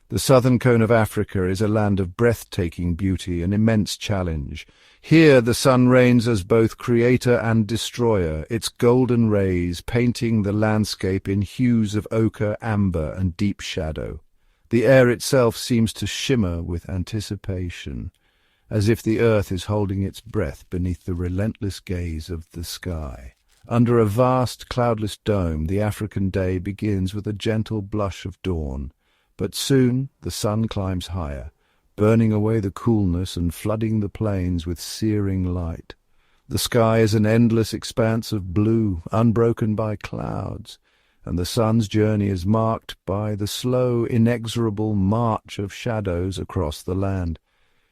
The southern cone of Africa is a land of breathtaking beauty, an immense challenge. Here the sun reigns as both creator and destroyer, its golden rays painting the landscape in hues of ochre, amber, and deep shadow. The air itself seems to shimmer with anticipation, as if the earth is holding its breath beneath the relentless gaze of the sky. Under a vast, cloudless dome, the African day begins with a gentle blush of dawn, but soon the sun climbs higher, burning away the coolness and flooding the plains with searing light. The sky is an endless expanse of blue, unbroken by clouds, and the sun's journey is marked by the slow, inexorable march of shadows across the land.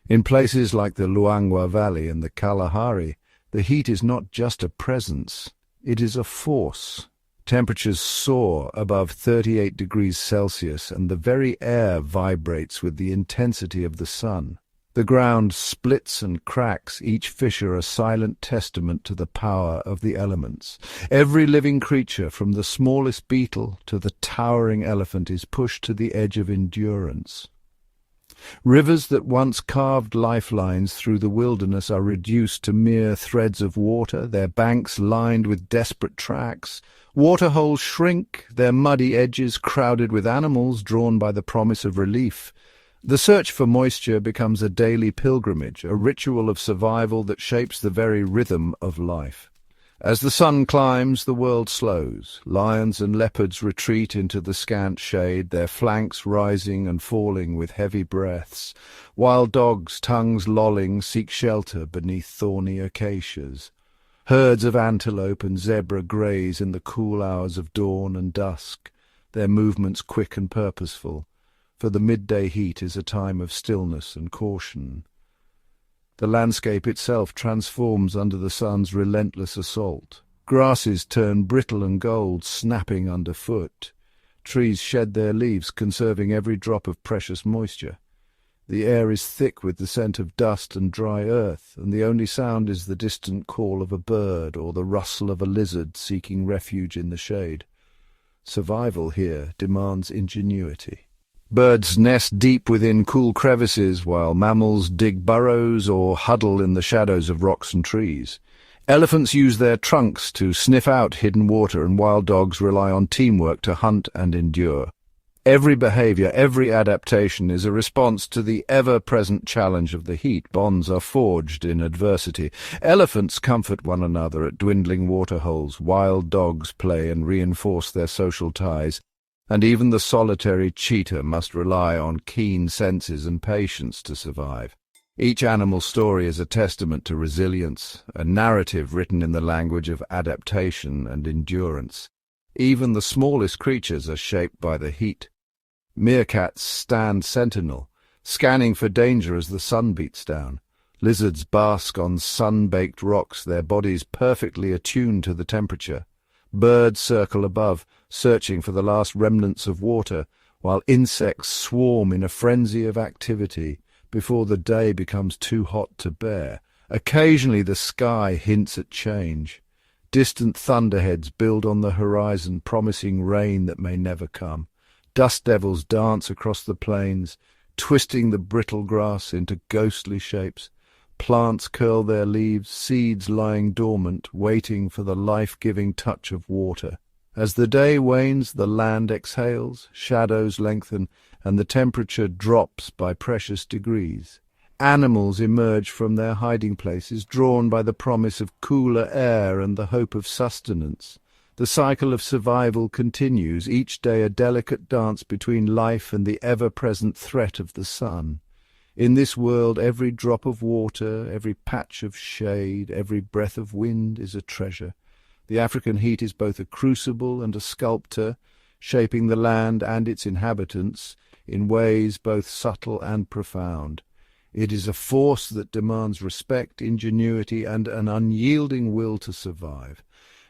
In places like the Luangwa Valley and the Kalahari, the heat is not just a presence, it is a force. Temperatures soar above 38 degrees Celsius, and the very air vibrates with the intensity of the sun. The ground splits and cracks, each fissure a silent testament to the power of the elements. Every living creature, from the smallest beetle to the towering elephant, is pushed to the edge of endurance. Rivers that once carved lifelines through the wilderness are reduced to mere threads of water, their banks lined with desperate tracks. Waterholes shrink, their muddy edges crowded with animals drawn by the promise of relief. The search for moisture becomes a daily pilgrimage, a ritual of survival that shapes the very rhythm of life. As the sun climbs, the world slows. Lions and leopards retreat into the scant shade, their flanks rising and falling with heavy breaths. Wild dogs, tongues lolling, seek shelter beneath thorny acacias. Herds of antelope and zebra graze in the cool hours of dawn and dusk, their movements quick and purposeful, for the midday heat is a time of stillness and caution. The landscape itself transforms under the sun's relentless assault. Grasses turn brittle and gold, snapping underfoot. Trees shed their leaves, conserving every drop of precious moisture. The air is thick with the scent of dust and dry earth, and the only sound is the distant call of a bird or the rustle of a lizard seeking refuge in the shade. Survival here demands ingenuity. Birds nest deep within cool crevices, while mammals dig burrows or huddle in the shadows of rocks and trees. Elephants use their trunks to sniff out hidden water, and wild dogs rely on teamwork to hunt and endure. Every behavior, every adaptation is a response to the ever-present challenge of the heat. Bonds are forged in adversity. Elephants comfort one another at dwindling waterholes. Wild dogs play and reinforce their social ties. And even the solitary cheetah must rely on keen senses and patience to survive. Each animal's story is a testament to resilience, a narrative written in the language of adaptation and endurance. Even the smallest creatures are shaped by the heat. Meerkats stand sentinel, scanning for danger as the sun beats down. Lizards bask on sun-baked rocks, their bodies perfectly attuned to the temperature. Birds circle above, searching for the last remnants of water, while insects swarm in a frenzy of activity before the day becomes too hot to bear. Occasionally the sky hints at change. Distant thunderheads build on the horizon, promising rain that may never come. Dust devils dance across the plains, twisting the brittle grass into ghostly shapes. Plants curl their leaves, seeds lying dormant, waiting for the life-giving touch of water. As the day wanes, the land exhales, shadows lengthen, and the temperature drops by precious degrees. Animals emerge from their hiding places, drawn by the promise of cooler air and the hope of sustenance. The cycle of survival continues, each day a delicate dance between life and the ever-present threat of the sun. In this world, every drop of water, every patch of shade, every breath of wind is a treasure. The African heat is both a crucible and a sculptor, shaping the land and its inhabitants in ways both subtle and profound. It is a force that demands respect, ingenuity, and an unyielding will to survive.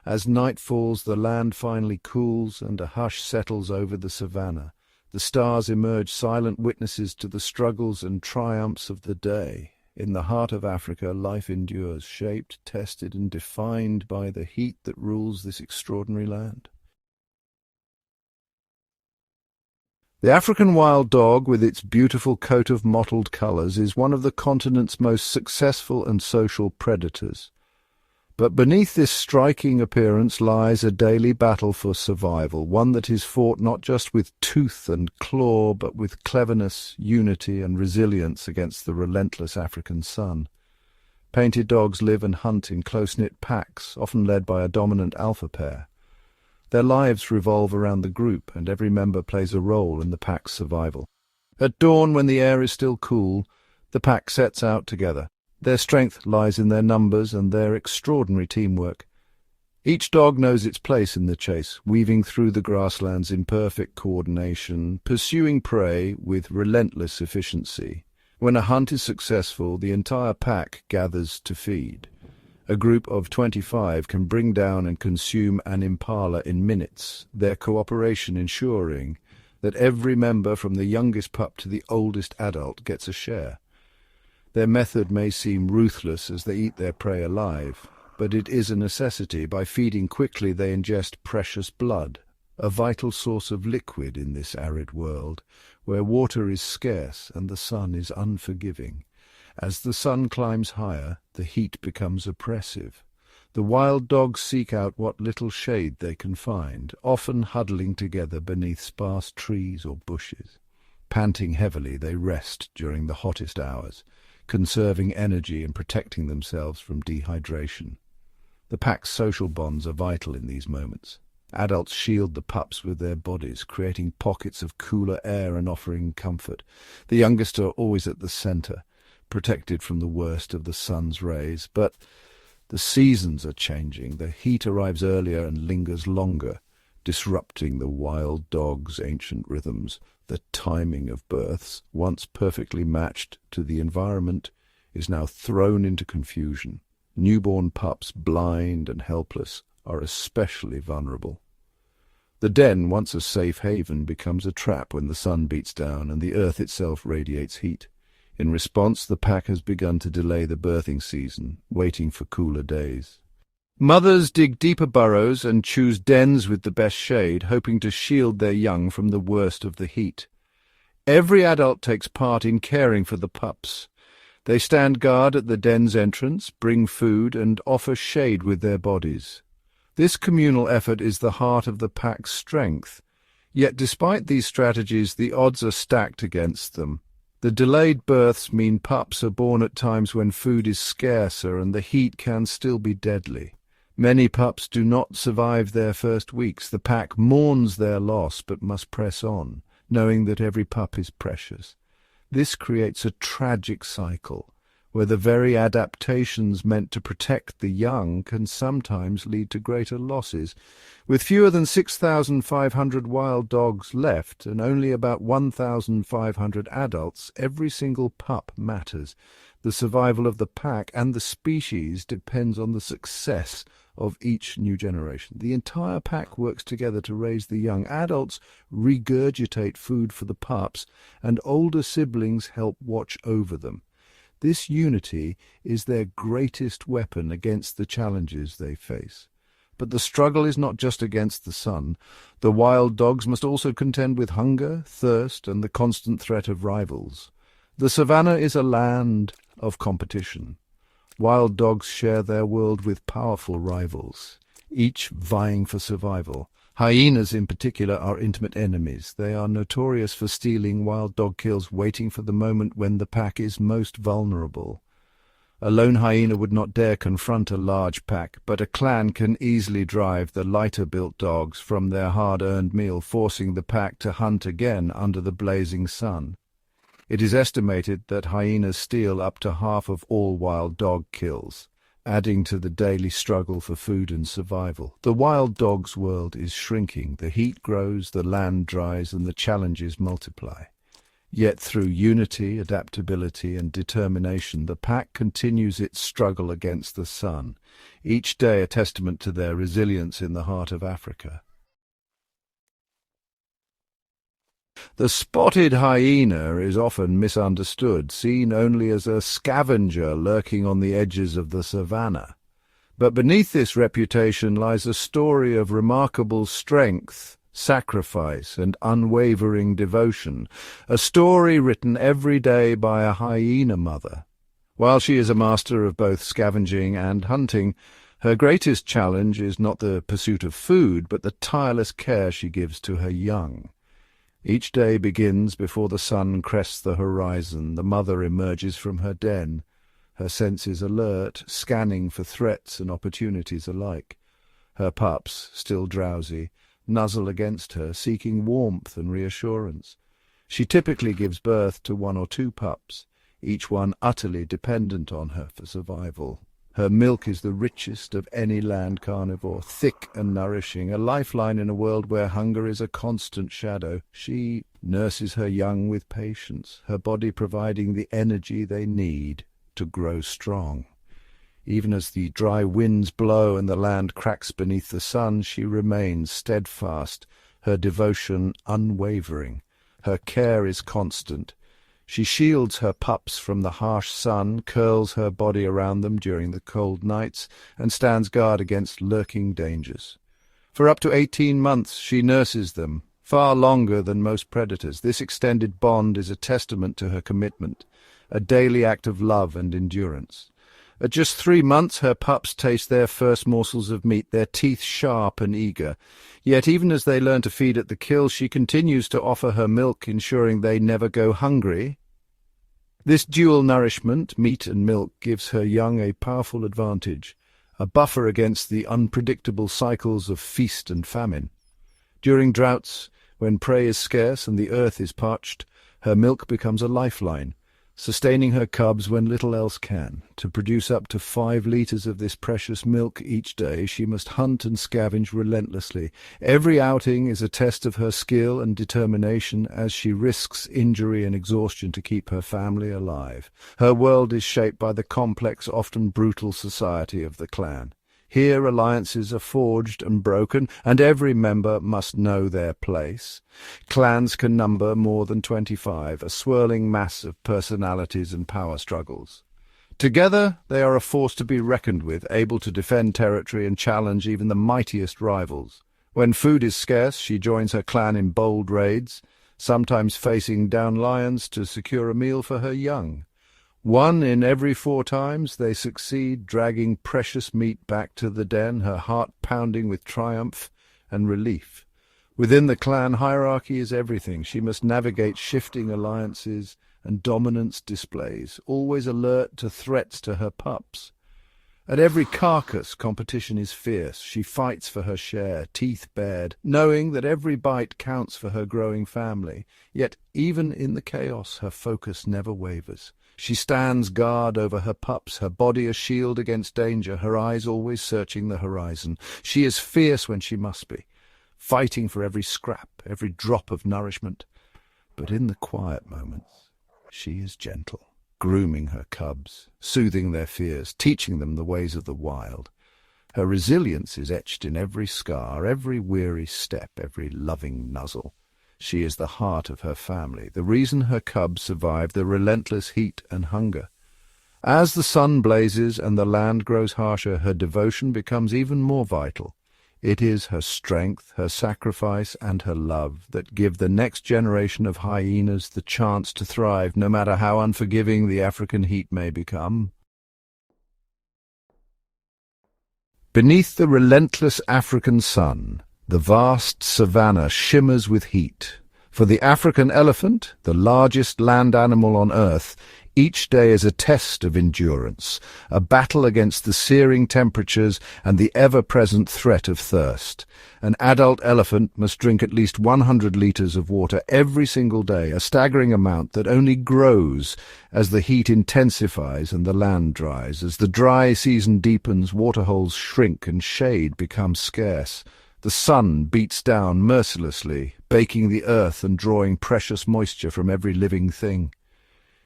As night falls, the land finally cools and a hush settles over the savannah. The stars emerge silent witnesses to the struggles and triumphs of the day. In the heart of Africa, life endures, shaped, tested, and defined by the heat that rules this extraordinary land. The African wild dog, with its beautiful coat of mottled colours, is one of the continent's most successful and social predators. But beneath this striking appearance lies a daily battle for survival, one that is fought not just with tooth and claw, but with cleverness, unity and resilience against the relentless African sun. Painted dogs live and hunt in close-knit packs, often led by a dominant alpha pair. Their lives revolve around the group, and every member plays a role in the pack's survival. At dawn, when the air is still cool, the pack sets out together. Their strength lies in their numbers and their extraordinary teamwork. Each dog knows its place in the chase, weaving through the grasslands in perfect coordination, pursuing prey with relentless efficiency. When a hunt is successful, the entire pack gathers to feed. A group of 25 can bring down and consume an impala in minutes, their cooperation ensuring that every member from the youngest pup to the oldest adult gets a share. Their method may seem ruthless as they eat their prey alive, but it is a necessity. By feeding quickly, they ingest precious blood, a vital source of liquid in this arid world, where water is scarce and the sun is unforgiving. As the sun climbs higher, the heat becomes oppressive. The wild dogs seek out what little shade they can find, often huddling together beneath sparse trees or bushes. Panting heavily, they rest during the hottest hours, conserving energy and protecting themselves from dehydration. The pack's social bonds are vital in these moments. Adults shield the pups with their bodies, creating pockets of cooler air and offering comfort. The youngest are always at the center, protected from the worst of the sun's rays. But the seasons are changing. The heat arrives earlier and lingers longer, disrupting the wild dog's ancient rhythms. The timing of births, once perfectly matched to the environment, is now thrown into confusion. Newborn pups, blind and helpless, are especially vulnerable. The den, once a safe haven, becomes a trap when the sun beats down and the earth itself radiates heat. In response, the pack has begun to delay the birthing season, waiting for cooler days. Mothers dig deeper burrows and choose dens with the best shade, hoping to shield their young from the worst of the heat. Every adult takes part in caring for the pups. They stand guard at the den's entrance, bring food, and offer shade with their bodies. This communal effort is the heart of the pack's strength. Yet despite these strategies, the odds are stacked against them. The delayed births mean pups are born at times when food is scarcer and the heat can still be deadly. Many pups do not survive their first weeks. The pack mourns their loss but must press on, knowing that every pup is precious. This creates a tragic cycle, where the very adaptations meant to protect the young can sometimes lead to greater losses. With fewer than 6,500 wild dogs left and only about 1,500 adults, every single pup matters. The survival of the pack and the species depends on the success of each new generation. The entire pack works together to raise the young. Adults regurgitate food for the pups, and older siblings help watch over them. This unity is their greatest weapon against the challenges they face. But the struggle is not just against the sun. The wild dogs must also contend with hunger, thirst, and the constant threat of rivals. The savannah is a land of competition. Wild dogs share their world with powerful rivals, each vying for survival. Hyenas in particular are intimate enemies. They are notorious for stealing wild dog kills, waiting for the moment when the pack is most vulnerable. A lone hyena would not dare confront a large pack, but a clan can easily drive the lighter-built dogs from their hard-earned meal, forcing the pack to hunt again under the blazing sun. It is estimated that hyenas steal up to half of all wild dog kills, adding to the daily struggle for food and survival. The wild dog's world is shrinking. The heat grows, the land dries, and the challenges multiply. Yet through unity, adaptability, and determination, the pack continues its struggle against the sun, each day a testament to their resilience in the heart of Africa. The spotted hyena is often misunderstood, seen only as a scavenger lurking on the edges of the savannah. But beneath this reputation lies a story of remarkable strength, sacrifice, and unwavering devotion, a story written every day by a hyena mother. While she is a master of both scavenging and hunting, her greatest challenge is not the pursuit of food, but the tireless care she gives to her young. Each day begins before the sun crests the horizon. The mother emerges from her den, her senses alert, scanning for threats and opportunities alike. Her pups, still drowsy, nuzzle against her, seeking warmth and reassurance. She typically gives birth to 1 or 2 pups, each one utterly dependent on her for survival. Her milk is the richest of any land carnivore, thick and nourishing, a lifeline in a world where hunger is a constant shadow. She nurses her young with patience, her body providing the energy they need to grow strong. Even as the dry winds blow and the land cracks beneath the sun, she remains steadfast, her devotion unwavering. Her care is constant. She shields her pups from the harsh sun, curls her body around them during the cold nights, and stands guard against lurking dangers. For up to 18 months she nurses them, far longer than most predators. This extended bond is a testament to her commitment, a daily act of love and endurance. At just 3 months her pups taste their first morsels of meat, their teeth sharp and eager. Yet even as they learn to feed at the kill, she continues to offer her milk, ensuring they never go hungry. This dual nourishment, meat and milk, gives her young a powerful advantage, a buffer against the unpredictable cycles of feast and famine. During droughts, when prey is scarce and the earth is parched, her milk becomes a lifeline, sustaining her cubs when little else can. To produce up to 5 liters of this precious milk each day, she must hunt and scavenge relentlessly. Every outing is a test of her skill and determination as she risks injury and exhaustion to keep her family alive. Her world is shaped by the complex, often brutal society of the clan. Here alliances are forged and broken, and every member must know their place. Clans can number more than 25, a swirling mass of personalities and power struggles. Together they are a force to be reckoned with, able to defend territory and challenge even the mightiest rivals. When food is scarce, she joins her clan in bold raids, sometimes facing down lions to secure a meal for her young. 1 in every 4 times they succeed, dragging precious meat back to the den, her heart pounding with triumph and relief. Within the clan, hierarchy is everything. She must navigate shifting alliances and dominance displays, always alert to threats to her pups. At every carcass, competition is fierce. She fights for her share, teeth bared, knowing that every bite counts for her growing family. Yet even in the chaos, her focus never wavers. She stands guard over her pups, her body a shield against danger, her eyes always searching the horizon. She is fierce when she must be, fighting for every scrap, every drop of nourishment. But in the quiet moments, she is gentle, grooming her cubs, soothing their fears, teaching them the ways of the wild. Her resilience is etched in every scar, every weary step, every loving nuzzle. She is the heart of her family, the reason her cubs survive the relentless heat and hunger. As the sun blazes and the land grows harsher, her devotion becomes even more vital. It is her strength, her sacrifice, and her love that give the next generation of hyenas the chance to thrive, no matter how unforgiving the African heat may become. Beneath the relentless African sun, the vast savannah shimmers with heat. For the African elephant, the largest land animal on Earth, each day is a test of endurance, a battle against the searing temperatures and the ever-present threat of thirst. An adult elephant must drink at least 100 liters of water every single day, a staggering amount that only grows as the heat intensifies and the land dries. As the dry season deepens, waterholes shrink and shade becomes scarce. The sun beats down mercilessly, baking the earth and drawing precious moisture from every living thing.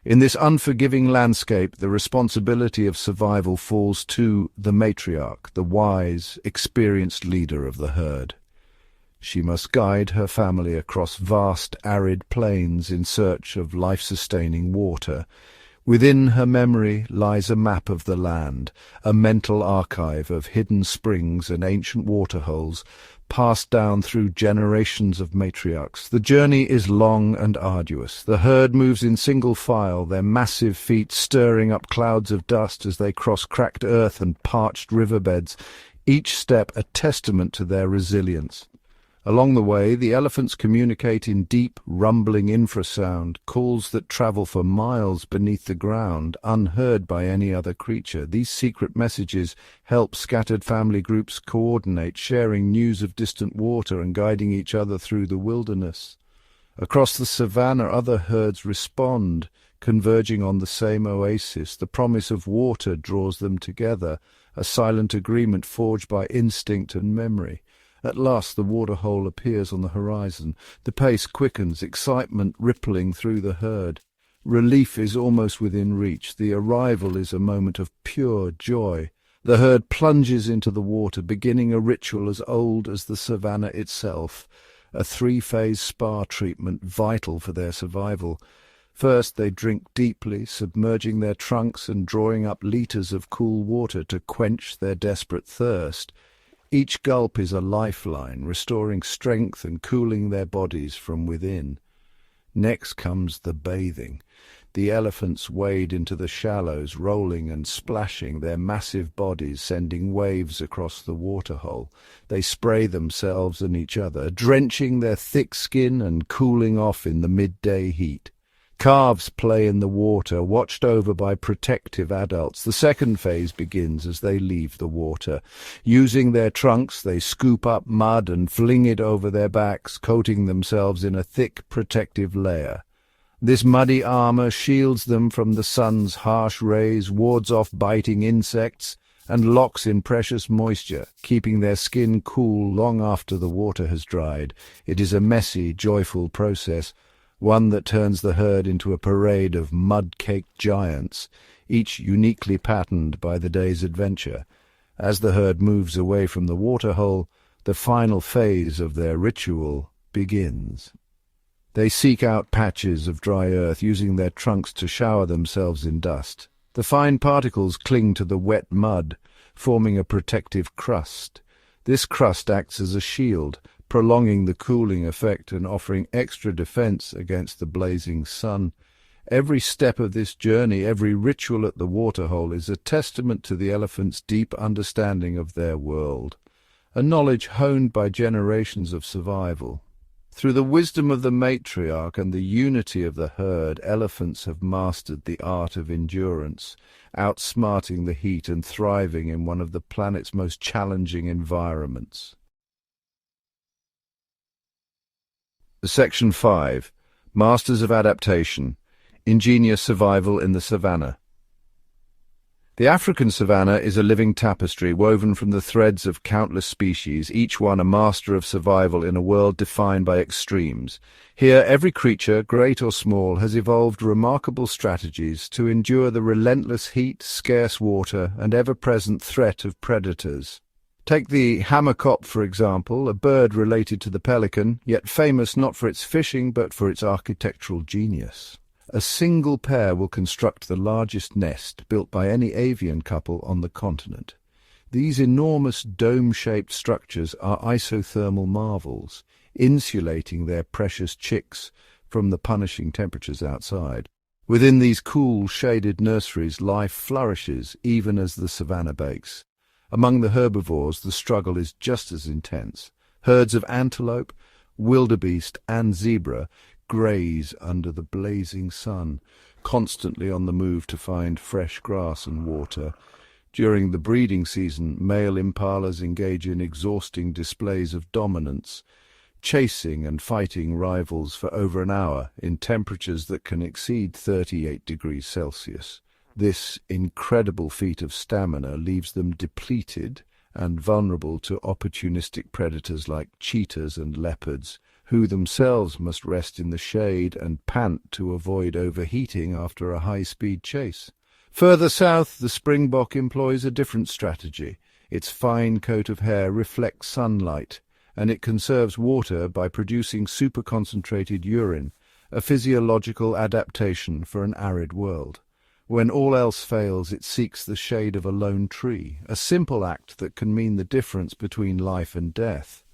In this unforgiving landscape, the responsibility of survival falls to the matriarch, the wise, experienced leader of the herd. She must guide her family across vast, arid plains in search of life-sustaining water. Within her memory lies a map of the land, a mental archive of hidden springs and ancient waterholes, passed down through generations of matriarchs. The journey is long and arduous. The herd moves in single file, their massive feet stirring up clouds of dust as they cross cracked earth and parched riverbeds, each step a testament to their resilience. Along the way, the elephants communicate in deep, rumbling infrasound, calls that travel for miles beneath the ground, unheard by any other creature. These secret messages help scattered family groups coordinate, sharing news of distant water and guiding each other through the wilderness. Across the savannah, other herds respond, converging on the same oasis. The promise of water draws them together, a silent agreement forged by instinct and memory. At last the waterhole appears on the horizon. The pace quickens, excitement rippling through the herd. Relief is almost within reach. The arrival is a moment of pure joy. The herd plunges into the water, beginning a ritual as old as the savannah itself, a three-phase spa treatment vital for their survival. First, they drink deeply, submerging their trunks and drawing up liters of cool water to quench their desperate thirst. Each gulp is a lifeline, restoring strength and cooling their bodies from within. Next comes the bathing. The elephants wade into the shallows, rolling and splashing, their massive bodies sending waves across the waterhole. They spray themselves and each other, drenching their thick skin and cooling off in the midday heat. Calves play in the water, watched over by protective adults. The second phase begins as they leave the water. Using their trunks, they scoop up mud and fling it over their backs, coating themselves in a thick protective layer. This muddy armor shields them from the sun's harsh rays, wards off biting insects, and locks in precious moisture, keeping their skin cool long after the water has dried. It is a messy, joyful process, one that turns the herd into a parade of mud-caked giants, each uniquely patterned by the day's adventure. As the herd moves away from the waterhole, the final phase of their ritual begins. They seek out patches of dry earth, using their trunks to shower themselves in dust. The fine particles cling to the wet mud, forming a protective crust. This crust acts as a shield, prolonging the cooling effect and offering extra defense against the blazing sun. Every step of this journey, every ritual at the waterhole is a testament to the elephant's deep understanding of their world, a knowledge honed by generations of survival. Through the wisdom of the matriarch and the unity of the herd, elephants have mastered the art of endurance, outsmarting the heat and thriving in one of the planet's most challenging environments. Section 5. Masters of Adaptation. Ingenious Survival in the Savannah. The African savannah is a living tapestry woven from the threads of countless species, each one a master of survival in a world defined by extremes. Here, every creature, great or small, has evolved remarkable strategies to endure the relentless heat, scarce water, and ever-present threat of predators. Take the hammerkop, for example, a bird related to the pelican, yet famous not for its fishing but for its architectural genius. A single pair will construct the largest nest built by any avian couple on the continent. These enormous dome-shaped structures are isothermal marvels, insulating their precious chicks from the punishing temperatures outside. Within these cool, shaded nurseries, life flourishes even as the savannah bakes. Among the herbivores, the struggle is just as intense. Herds of antelope, wildebeest, and zebra graze under the blazing sun, constantly on the move to find fresh grass and water. During the breeding season, male impalas engage in exhausting displays of dominance, chasing and fighting rivals for over an hour in temperatures that can exceed 38 degrees Celsius. This incredible feat of stamina leaves them depleted and vulnerable to opportunistic predators like cheetahs and leopards, who themselves must rest in the shade and pant to avoid overheating after a high-speed chase. Further south, the springbok employs a different strategy. Its fine coat of hair reflects sunlight, and it conserves water by producing superconcentrated urine, a physiological adaptation for an arid world. When all else fails, it seeks the shade of a lone tree, a simple act that can mean the difference between life and death.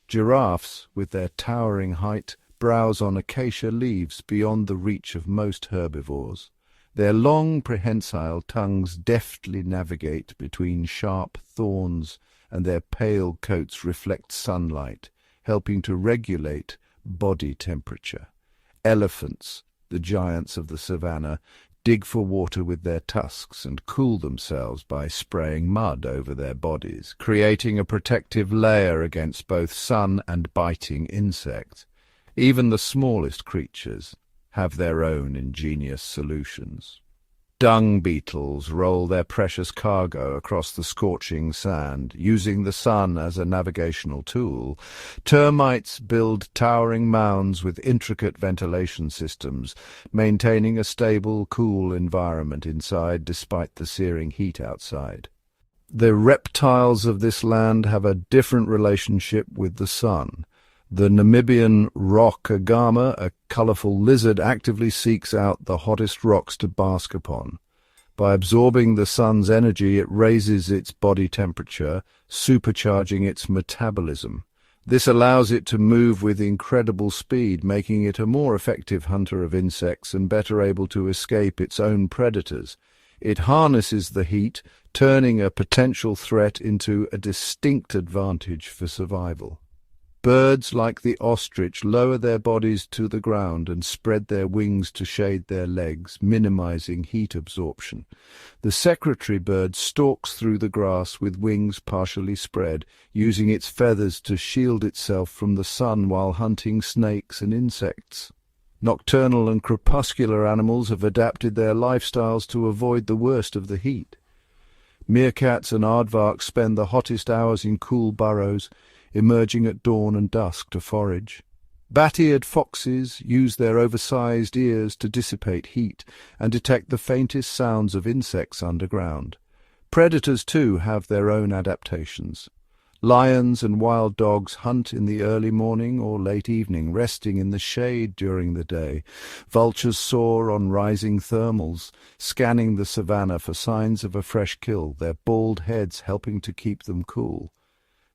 Giraffes, with their towering height, browse on acacia leaves beyond the reach of most herbivores. Their long, prehensile tongues deftly navigate between sharp thorns, and their pale coats reflect sunlight, helping to regulate body temperature. Elephants, the giants of the savannah, dig for water with their tusks and cool themselves by spraying mud over their bodies, creating a protective layer against both sun and biting insects. Even the smallest creatures have their own ingenious solutions. Dung beetles roll their precious cargo across the scorching sand, using the sun as a navigational tool. Termites build towering mounds with intricate ventilation systems, maintaining a stable, cool environment inside despite the searing heat outside. The reptiles of this land have a different relationship with the sun. The Namibian rock agama, a colorful lizard, actively seeks out the hottest rocks to bask upon. By absorbing the sun's energy, it raises its body temperature, supercharging its metabolism. This allows it to move with incredible speed, making it a more effective hunter of insects and better able to escape its own predators. It harnesses the heat, turning a potential threat into a distinct advantage for survival. Birds like the ostrich lower their bodies to the ground and spread their wings to shade their legs, minimizing heat absorption. The secretary bird stalks through the grass with wings partially spread, using its feathers to shield itself from the sun while hunting snakes and insects. Nocturnal and crepuscular animals have adapted their lifestyles to avoid the worst of the heat. Meerkats and aardvarks spend the hottest hours in cool burrows, emerging at dawn and dusk to forage. Bat-eared foxes use their oversized ears to dissipate heat and detect the faintest sounds of insects underground. Predators, too, have their own adaptations. Lions and wild dogs hunt in the early morning or late evening, resting in the shade during the day. Vultures soar on rising thermals, scanning the savannah for signs of a fresh kill, their bald heads helping to keep them cool.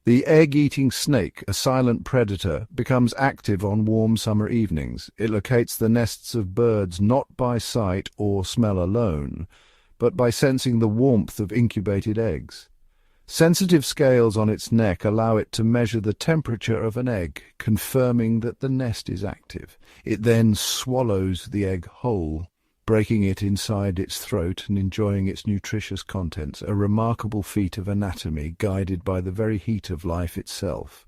The egg-eating snake, a silent predator, becomes active on warm summer evenings. It locates the nests of birds not by sight or smell alone, but by sensing the warmth of incubated eggs. Sensitive scales on its neck allow it to measure the temperature of an egg, confirming that the nest is active. It then swallows the egg whole, breaking it inside its throat and enjoying its nutritious contents, a remarkable feat of anatomy guided by the very heat of life itself.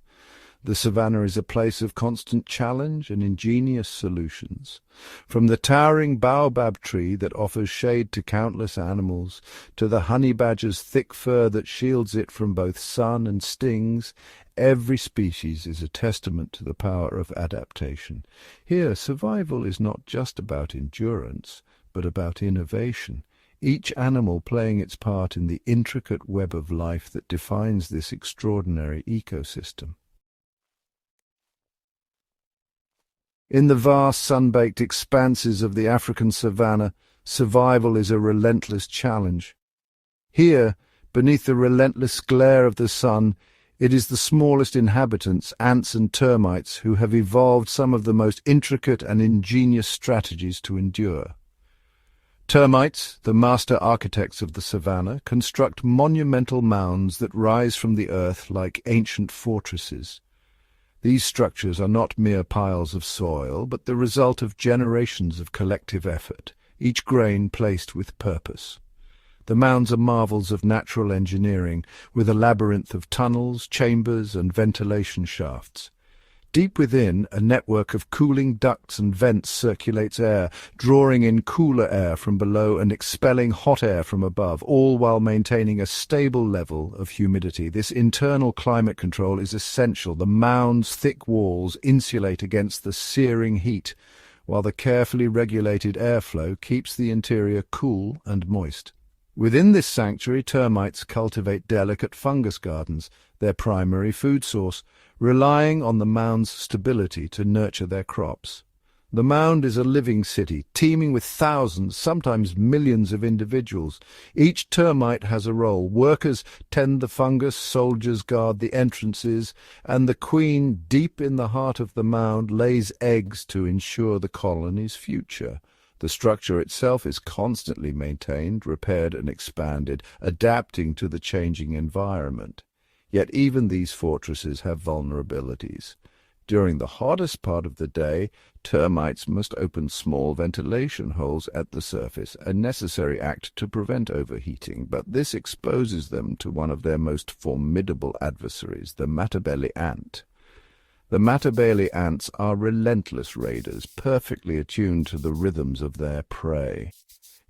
The savannah is a place of constant challenge and ingenious solutions. From the towering baobab tree that offers shade to countless animals, to the honey badger's thick fur that shields it from both sun and stings, every species is a testament to the power of adaptation. Here, survival is not just about endurance, but about innovation, each animal playing its part in the intricate web of life that defines this extraordinary ecosystem. In the vast sun-baked expanses of the African savannah, survival is a relentless challenge. Here, beneath the relentless glare of the sun, it is the smallest inhabitants, ants and termites, who have evolved some of the most intricate and ingenious strategies to endure. Termites, the master architects of the savannah, construct monumental mounds that rise from the earth like ancient fortresses. These structures are not mere piles of soil, but the result of generations of collective effort, each grain placed with purpose. The mounds are marvels of natural engineering, with a labyrinth of tunnels, chambers, and ventilation shafts. Deep within, a network of cooling ducts and vents circulates air, drawing in cooler air from below and expelling hot air from above, all while maintaining a stable level of humidity. This internal climate control is essential. The mound's thick walls insulate against the searing heat, while the carefully regulated airflow keeps the interior cool and moist. Within this sanctuary, termites cultivate delicate fungus gardens, their primary food source, relying on the mound's stability to nurture their crops. The mound is a living city, teeming with thousands, sometimes millions of individuals. Each termite has a role. Workers tend the fungus, soldiers guard the entrances, and the queen, deep in the heart of the mound, lays eggs to ensure the colony's future. The structure itself is constantly maintained, repaired and expanded, adapting to the changing environment. Yet even these fortresses have vulnerabilities. During the hottest part of the day, termites must open small ventilation holes at the surface, a necessary act to prevent overheating, but this exposes them to one of their most formidable adversaries, the matabele ant. The matabele ants are relentless raiders, perfectly attuned to the rhythms of their prey.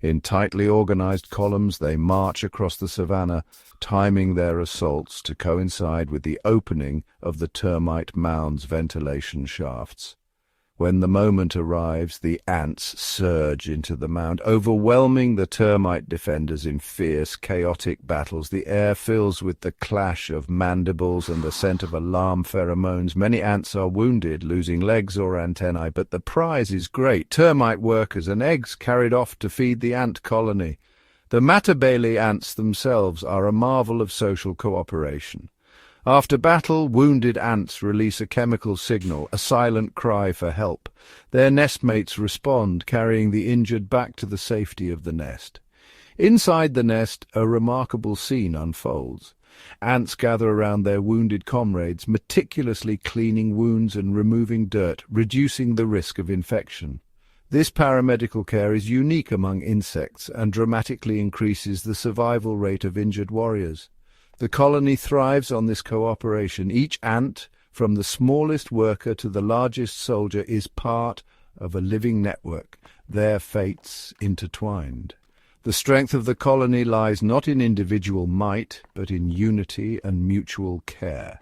In tightly organized columns, they march across the savanna, timing their assaults to coincide with the opening of the termite mound's ventilation shafts. When the moment arrives, the ants surge into the mound, overwhelming the termite defenders in fierce, chaotic battles. The air fills with the clash of mandibles and the scent of alarm pheromones. Many ants are wounded, losing legs or antennae, but the prize is great. Termite workers and eggs carried off to feed the ant colony. The matabele ants themselves are a marvel of social cooperation. After battle, wounded ants release a chemical signal, a silent cry for help. Their nestmates respond, carrying the injured back to the safety of the nest. Inside the nest, a remarkable scene unfolds. Ants gather around their wounded comrades, meticulously cleaning wounds and removing dirt, reducing the risk of infection. This paramedical care is unique among insects and dramatically increases the survival rate of injured warriors. The colony thrives on this cooperation. Each ant, from the smallest worker to the largest soldier, is part of a living network, their fates intertwined. The strength of the colony lies not in individual might, but in unity and mutual care.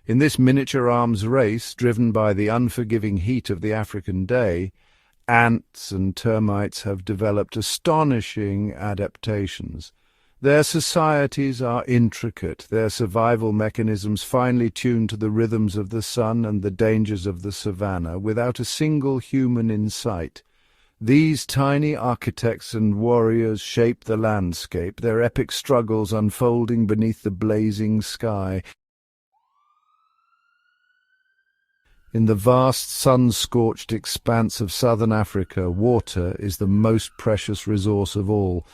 In this miniature arms race, driven by the unforgiving heat of the African day, ants and termites have developed astonishing adaptations. Their societies are intricate, their survival mechanisms finely tuned to the rhythms of the sun and the dangers of the savanna, without a single human in sight. These tiny architects and warriors shape the landscape, their epic struggles unfolding beneath the blazing sky. In the vast sun-scorched expanse of southern Africa, water is the most precious resource of all.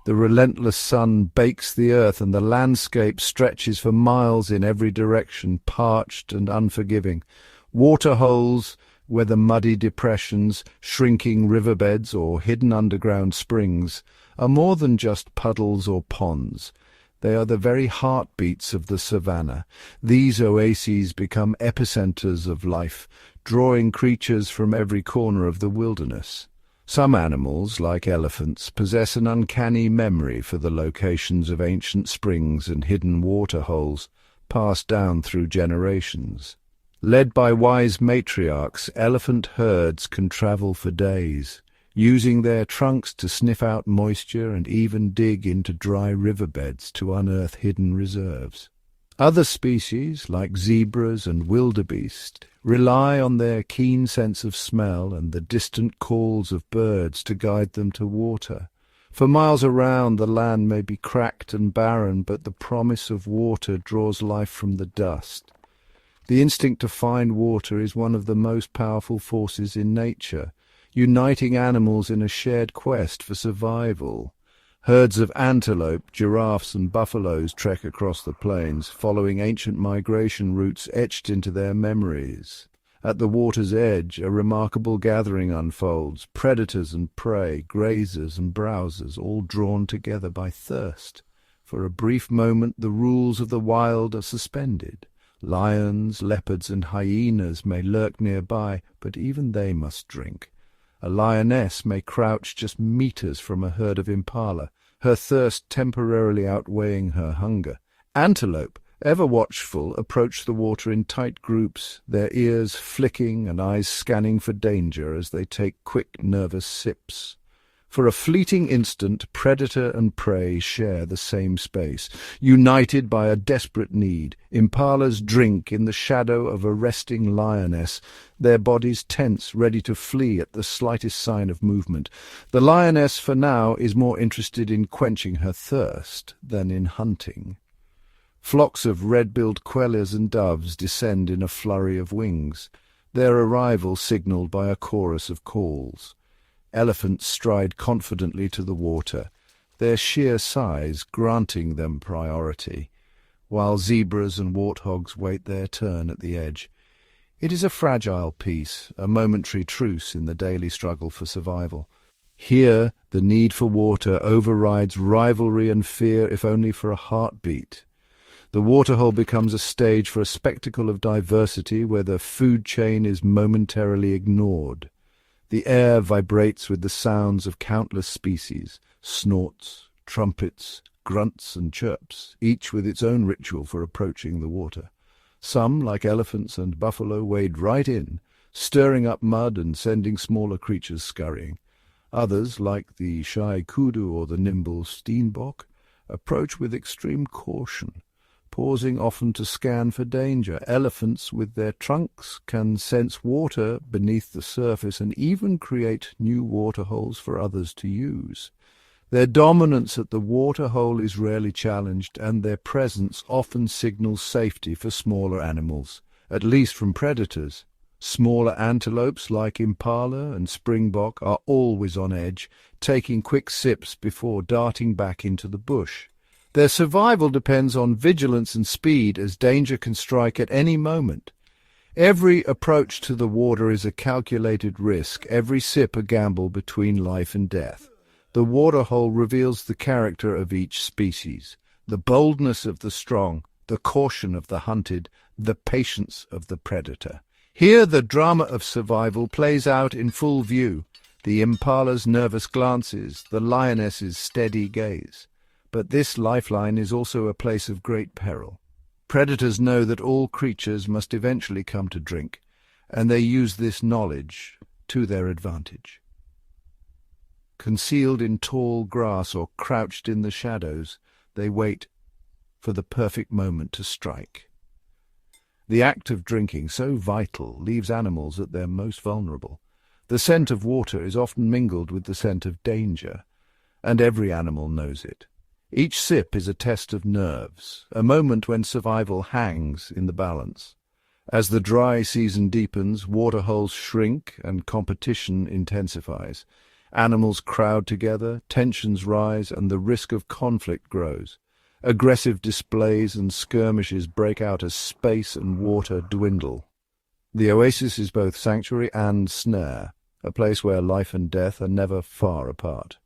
The relentless sun bakes the earth, and the landscape stretches for miles in every direction, parched and unforgiving. Water holes, whether muddy depressions, shrinking riverbeds, or hidden underground springs, are more than just puddles or ponds. They are the very heartbeats of the savanna. These oases become epicenters of life, drawing creatures from every corner of the wilderness. Some animals, like elephants, possess an uncanny memory for the locations of ancient springs and hidden water holes, passed down through generations. Led by wise matriarchs, elephant herds can travel for days, using their trunks to sniff out moisture and even dig into dry riverbeds to unearth hidden reserves. Other species, like zebras and wildebeest, rely on their keen sense of smell and the distant calls of birds to guide them to water. For miles around, the land may be cracked and barren, but the promise of water draws life from the dust. The instinct to find water is one of the most powerful forces in nature, uniting animals in a shared quest for survival. Herds of antelope, giraffes and buffaloes trek across the plains, following ancient migration routes etched into their memories. At the water's edge, a remarkable gathering unfolds, predators and prey, grazers and browsers, all drawn together by thirst. For a brief moment, the rules of the wild are suspended. Lions, leopards and hyenas may lurk nearby, but even they must drink. A lioness may crouch just meters from a herd of impala, her thirst temporarily outweighing her hunger. Antelope, ever watchful, approach the water in tight groups, their ears flicking and eyes scanning for danger as they take quick, nervous sips. For a fleeting instant, predator and prey share the same space. United by a desperate need, impalas drink in the shadow of a resting lioness, their bodies tense, ready to flee at the slightest sign of movement. The lioness, for now, is more interested in quenching her thirst than in hunting. Flocks of red-billed quelas and doves descend in a flurry of wings, their arrival signalled by a chorus of calls. Elephants stride confidently to the water, their sheer size granting them priority, while zebras and warthogs wait their turn at the edge. It is a fragile peace, a momentary truce in the daily struggle for survival. Here, the need for water overrides rivalry and fear, if only for a heartbeat. The waterhole becomes a stage for a spectacle of diversity where the food chain is momentarily ignored. The air vibrates with the sounds of countless species, snorts, trumpets, grunts and chirps, each with its own ritual for approaching the water. Some, like elephants and buffalo, wade right in, stirring up mud and sending smaller creatures scurrying. Others, like the shy kudu or the nimble steenbok, approach with extreme caution, pausing often to scan for danger. Elephants, with their trunks, can sense water beneath the surface and even create new waterholes for others to use. Their dominance at the waterhole is rarely challenged, and their presence often signals safety for smaller animals, at least from predators. Smaller antelopes like impala and springbok are always on edge, taking quick sips before darting back into the bush. Their survival depends on vigilance and speed, as danger can strike at any moment. Every approach to the water is a calculated risk, every sip a gamble between life and death. The waterhole reveals the character of each species, the boldness of the strong, the caution of the hunted, the patience of the predator. Here the drama of survival plays out in full view, the impala's nervous glances, the lioness's steady gaze. But this lifeline is also a place of great peril. Predators know that all creatures must eventually come to drink, and they use this knowledge to their advantage. Concealed in tall grass or crouched in the shadows, they wait for the perfect moment to strike. The act of drinking, so vital, leaves animals at their most vulnerable. The scent of water is often mingled with the scent of danger, and every animal knows it. Each sip is a test of nerves, a moment when survival hangs in the balance. As the dry season deepens, waterholes shrink and competition intensifies. Animals crowd together, tensions rise, and the risk of conflict grows. Aggressive displays and skirmishes break out as space and water dwindle. The oasis is both sanctuary and snare, a place where life and death are never far apart.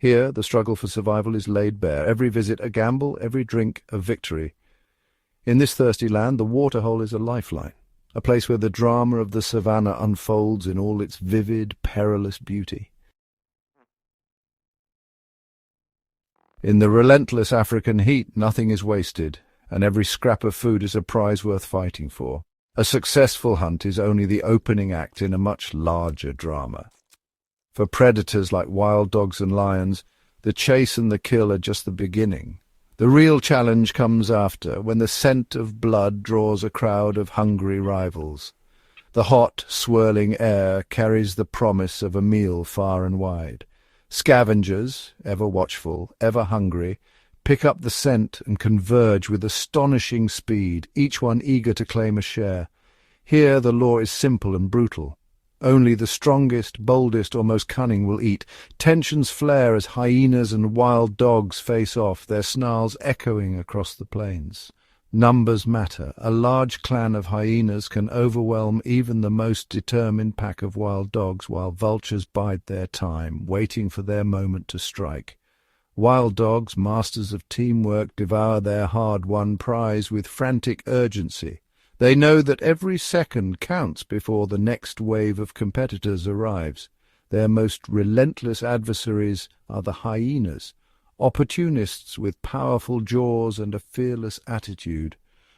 Here, the struggle for survival is laid bare, every visit a gamble, every drink a victory. In this thirsty land, the waterhole is a lifeline, a place where the drama of the savannah unfolds in all its vivid, perilous beauty. In the relentless African heat, nothing is wasted, and every scrap of food is a prize worth fighting for. A successful hunt is only the opening act in a much larger drama. For predators like wild dogs and lions, the chase and the kill are just the beginning. The real challenge comes after, when the scent of blood draws a crowd of hungry rivals. The hot, swirling air carries the promise of a meal far and wide. Scavengers, ever watchful, ever hungry, pick up the scent and converge with astonishing speed, each one eager to claim a share. Here the law is simple and brutal. Only the strongest, boldest, or most cunning will eat. Tensions flare as hyenas and wild dogs face off, their snarls echoing across the plains. Numbers matter. A large clan of hyenas can overwhelm even the most determined pack of wild dogs, while vultures bide their time, waiting for their moment to strike. Wild dogs, masters of teamwork, devour their hard-won prize with frantic urgency. They know that every second counts before the next wave of competitors arrives. Their most relentless adversaries are the hyenas, opportunists with powerful jaws and a fearless attitude.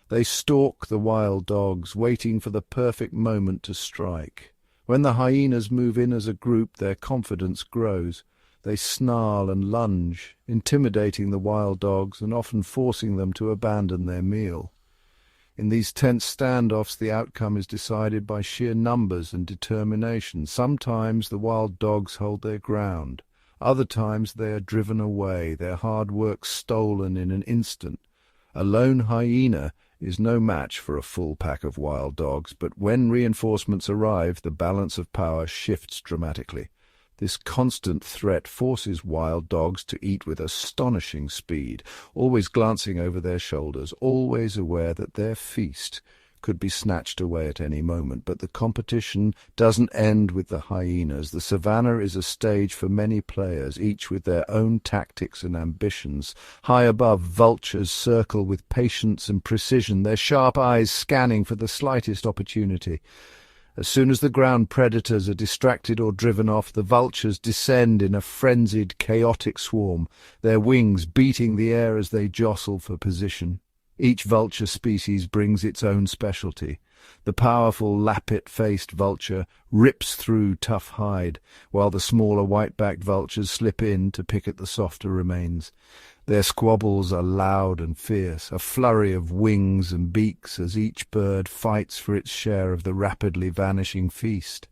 They stalk the wild dogs, waiting for the perfect moment to strike. When the hyenas move in as a group, their confidence grows. They snarl and lunge, intimidating the wild dogs and often forcing them to abandon their meal. In these tense standoffs, the outcome is decided by sheer numbers and determination. Sometimes the wild dogs hold their ground. Other times they are driven away, their hard work stolen in an instant. A lone hyena is no match for a full pack of wild dogs, but when reinforcements arrive, the balance of power shifts dramatically. This constant threat forces wild dogs to eat with astonishing speed, always glancing over their shoulders, always aware that their feast could be snatched away at any moment. But the competition doesn't end with the hyenas. The savannah is a stage for many players, each with their own tactics and ambitions. High above, vultures circle with patience and precision, their sharp eyes scanning for the slightest opportunity. As soon as the ground predators are distracted or driven off, the vultures descend in a frenzied, chaotic swarm, their wings beating the air as they jostle for position. Each vulture species brings its own specialty. The powerful lappet-faced vulture rips through tough hide, while the smaller white-backed vultures slip in to pick at the softer remains. Their squabbles are loud and fierce, a flurry of wings and beaks as each bird fights for its share of the rapidly vanishing feast.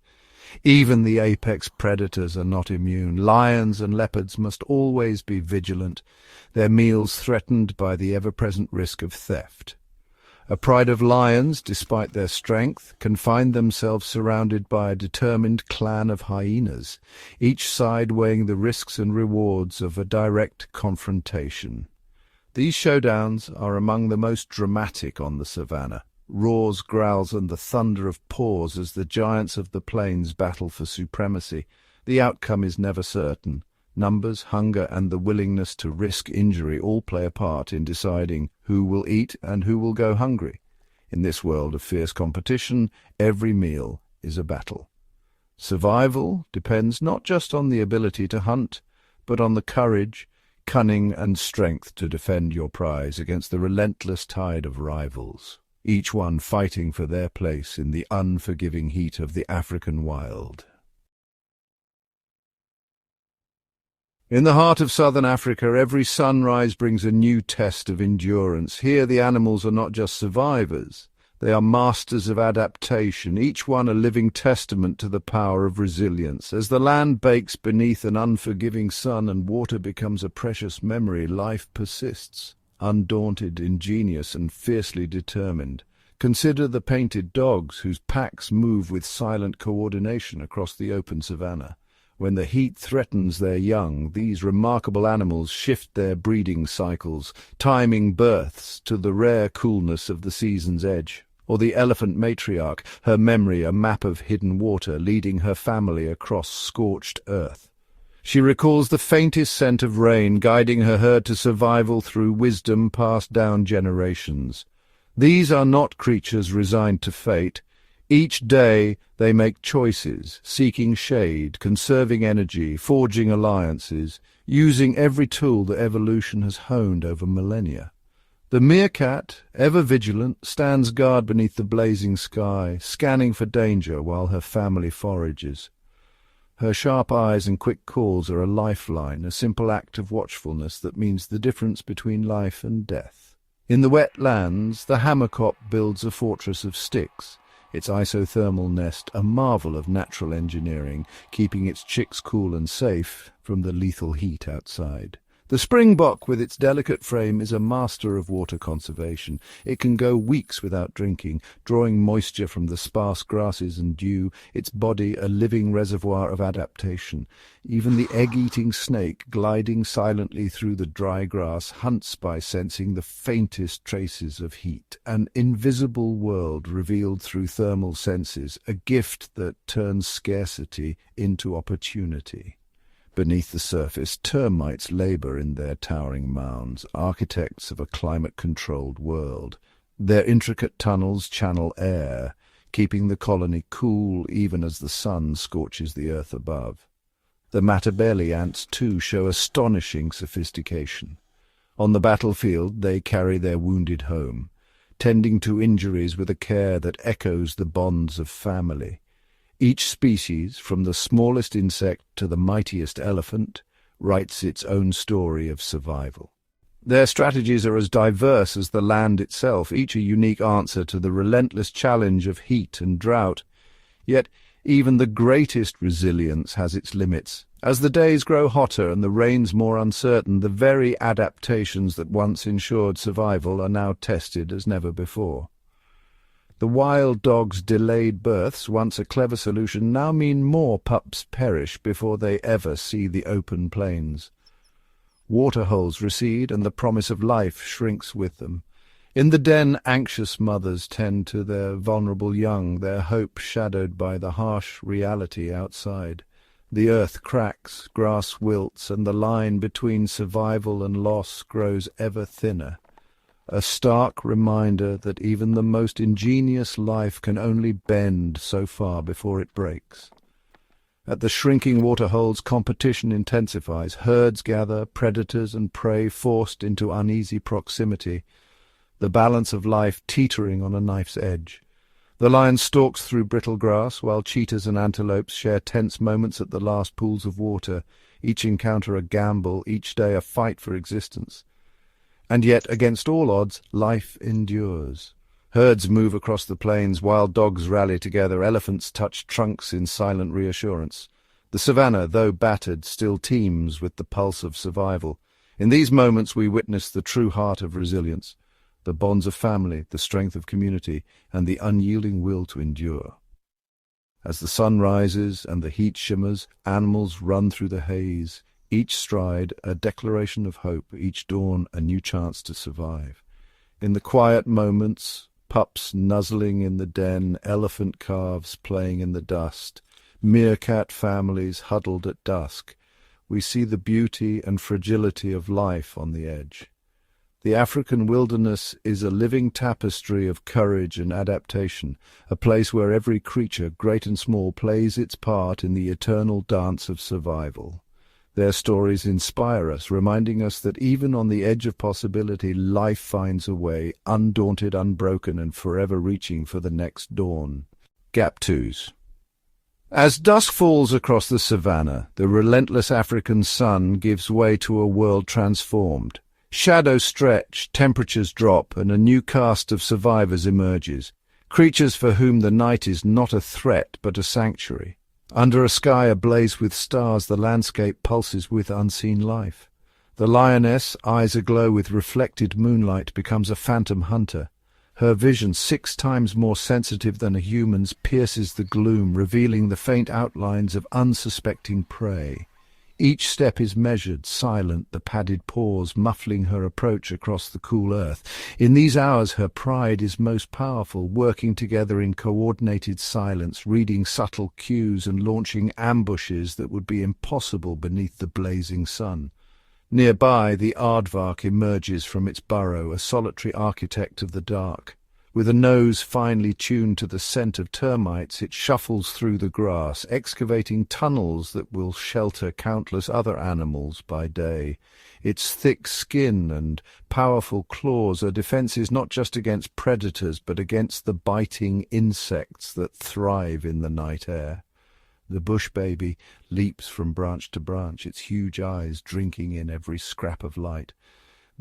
Even the apex predators are not immune. Lions and leopards must always be vigilant, their meals threatened by the ever-present risk of theft. A pride of lions, despite their strength, can find themselves surrounded by a determined clan of hyenas, each side weighing the risks and rewards of a direct confrontation. These showdowns are among the most dramatic on the savannah. Roars, growls, and the thunder of paws as the giants of the plains battle for supremacy. The outcome is never certain. Numbers, hunger, and the willingness to risk injury all play a part in deciding who will eat and who will go hungry. In this world of fierce competition, every meal is a battle. Survival depends not just on the ability to hunt, but on the courage, cunning, and strength to defend your prize against the relentless tide of rivals, each one fighting for their place in the unforgiving heat of the African wild. In the heart of southern Africa, every sunrise brings a new test of endurance. Here the animals are not just survivors, they are masters of adaptation, each one a living testament to the power of resilience. As the land bakes beneath an unforgiving sun and water becomes a precious memory, life persists, undaunted, ingenious, and fiercely determined. Consider the painted dogs whose packs move with silent coordination across the open savannah. When the heat threatens their young, these remarkable animals shift their breeding cycles, timing births to the rare coolness of the season's edge. Or the elephant matriarch, her memory a map of hidden water, leading her family across scorched earth. She recalls the faintest scent of rain, guiding her herd to survival through wisdom passed down generations. These are not creatures resigned to fate. Each day they make choices, seeking shade, conserving energy, forging alliances, using every tool that evolution has honed over millennia. The meerkat, ever vigilant, stands guard beneath the blazing sky, scanning for danger while her family forages. Her sharp eyes and quick calls are a lifeline, a simple act of watchfulness that means the difference between life and death. In the wet lands, the hammerkop builds a fortress of sticks, its isothermal nest a marvel of natural engineering, keeping its chicks cool and safe from the lethal heat outside. The springbok, with its delicate frame, is a master of water conservation. It can go weeks without drinking, drawing moisture from the sparse grasses and dew, its body a living reservoir of adaptation. Even the egg-eating snake, gliding silently through the dry grass, hunts by sensing the faintest traces of heat. An invisible world revealed through thermal senses, a gift that turns scarcity into opportunity. Beneath the surface, termites labor in their towering mounds, architects of a climate-controlled world. Their intricate tunnels channel air, keeping the colony cool even as the sun scorches the earth above. The matabele ants, too, show astonishing sophistication. On the battlefield, they carry their wounded home, tending to injuries with a care that echoes the bonds of family. Each species, from the smallest insect to the mightiest elephant, writes its own story of survival. Their strategies are as diverse as the land itself, each a unique answer to the relentless challenge of heat and drought. Yet even the greatest resilience has its limits. As the days grow hotter and the rains more uncertain, the very adaptations that once ensured survival are now tested as never before. The wild dog's delayed births, once a clever solution, now mean more pups perish before they ever see the open plains. Waterholes recede, and the promise of life shrinks with them. In the den, anxious mothers tend to their vulnerable young, their hope shadowed by the harsh reality outside. The earth cracks, grass wilts, and the line between survival and loss grows ever thinner. A stark reminder that even the most ingenious life can only bend so far before it breaks. At the shrinking waterholes, competition intensifies. Herds gather, predators and prey forced into uneasy proximity, the balance of life teetering on a knife's edge. The lion stalks through brittle grass, while cheetahs and antelopes share tense moments at the last pools of water, each encounter a gamble, each day a fight for existence. And yet, against all odds, life endures. Herds move across the plains, wild dogs rally together, elephants touch trunks in silent reassurance. The savannah, though battered, still teems with the pulse of survival. In these moments we witness the true heart of resilience, the bonds of family, the strength of community, and the unyielding will to endure. As the sun rises and the heat shimmers, animals run through the haze, each stride a declaration of hope, each dawn a new chance to survive. In the quiet moments, pups nuzzling in the den, elephant calves playing in the dust, meerkat families huddled at dusk, we see the beauty and fragility of life on the edge. The African wilderness is a living tapestry of courage and adaptation, a place where every creature, great and small, plays its part in the eternal dance of survival. Their stories inspire us, reminding us that even on the edge of possibility, life finds a way, undaunted, unbroken, and forever reaching for the next dawn. Gap 2s. As dusk falls across the savannah, the relentless African sun gives way to a world transformed. Shadows stretch, temperatures drop, and a new cast of survivors emerges, creatures for whom the night is not a threat but a sanctuary. Under a sky ablaze with stars, the landscape pulses with unseen life. The lioness, eyes aglow with reflected moonlight, becomes a phantom hunter. Her vision, 6 times more sensitive than a human's, pierces the gloom, revealing the faint outlines of unsuspecting prey. Each step is measured, silent, the padded paws muffling her approach across the cool earth. In these hours her pride is most powerful, working together in coordinated silence, reading subtle cues and launching ambushes that would be impossible beneath the blazing sun. Nearby, the aardvark emerges from its burrow, a solitary architect of the dark. With a nose finely tuned to the scent of termites, it shuffles through the grass, excavating tunnels that will shelter countless other animals by day. Its thick skin and powerful claws are defenses not just against predators, but against the biting insects that thrive in the night air. The bush baby leaps from branch to branch, its huge eyes drinking in every scrap of light.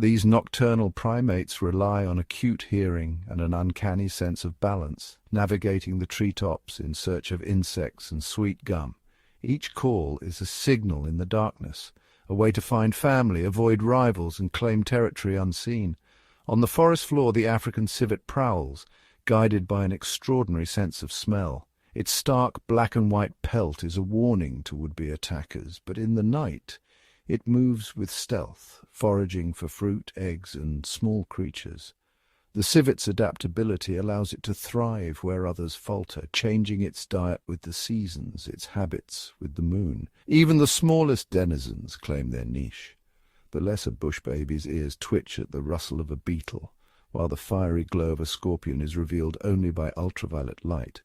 These nocturnal primates rely on acute hearing and an uncanny sense of balance, navigating the treetops in search of insects and sweet gum. Each call is a signal in the darkness, a way to find family, avoid rivals, and claim territory unseen. On the forest floor, the African civet prowls, guided by an extraordinary sense of smell. Its stark black and white pelt is a warning to would-be attackers, but in the night it moves with stealth, foraging for fruit, eggs, and small creatures. The civet's adaptability allows it to thrive where others falter, changing its diet with the seasons, its habits with the moon. Even the smallest denizens claim their niche. The lesser bush baby's ears twitch at the rustle of a beetle, while the fiery glow of a scorpion is revealed only by ultraviolet light,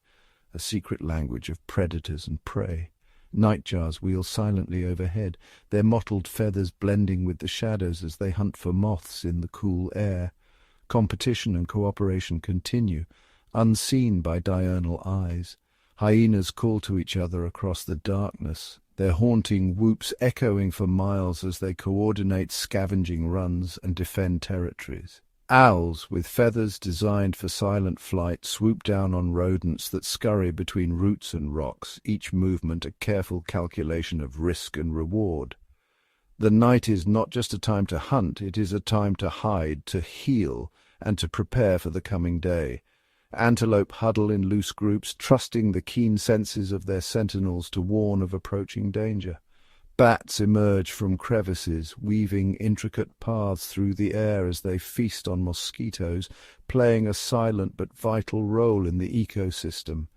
a secret language of predators and prey. Nightjars wheel silently overhead, their mottled feathers blending with the shadows as they hunt for moths in the cool air. Competition and cooperation continue, unseen by diurnal eyes. Hyenas call to each other across the darkness, their haunting whoops echoing for miles as they coordinate scavenging runs and defend territories. Owls, with feathers designed for silent flight, swoop down on rodents that scurry between roots and rocks, each movement a careful calculation of risk and reward. The night is not just a time to hunt, it is a time to hide, to heal, and to prepare for the coming day. Antelope huddle in loose groups, trusting the keen senses of their sentinels to warn of approaching danger. Bats emerge from crevices, weaving intricate paths through the air as they feast on mosquitoes, playing a silent but vital role in the ecosystem.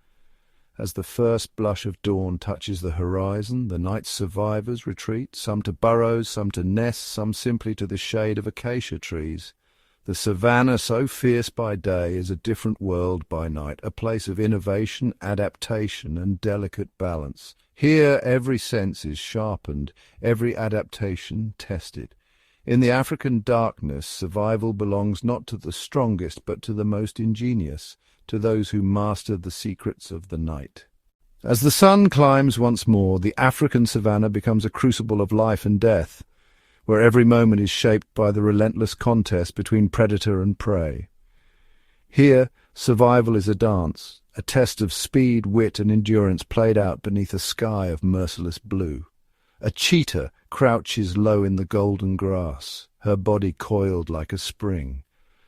As the first blush of dawn touches the horizon, the night's survivors retreat, some to burrows, some to nests, some simply to the shade of acacia trees. The savannah, so fierce by day, is a different world by night, a place of innovation, adaptation, and delicate balance. Here every sense is sharpened, every adaptation tested. In the African darkness, survival belongs not to the strongest, but to the most ingenious, to those who master the secrets of the night. As the sun climbs once more, the African savannah becomes a crucible of life and death, where every moment is shaped by the relentless contest between predator and prey. Here, survival is a dance, a test of speed, wit, and endurance played out beneath a sky of merciless blue. A cheetah crouches low in the golden grass, her body coiled like a spring.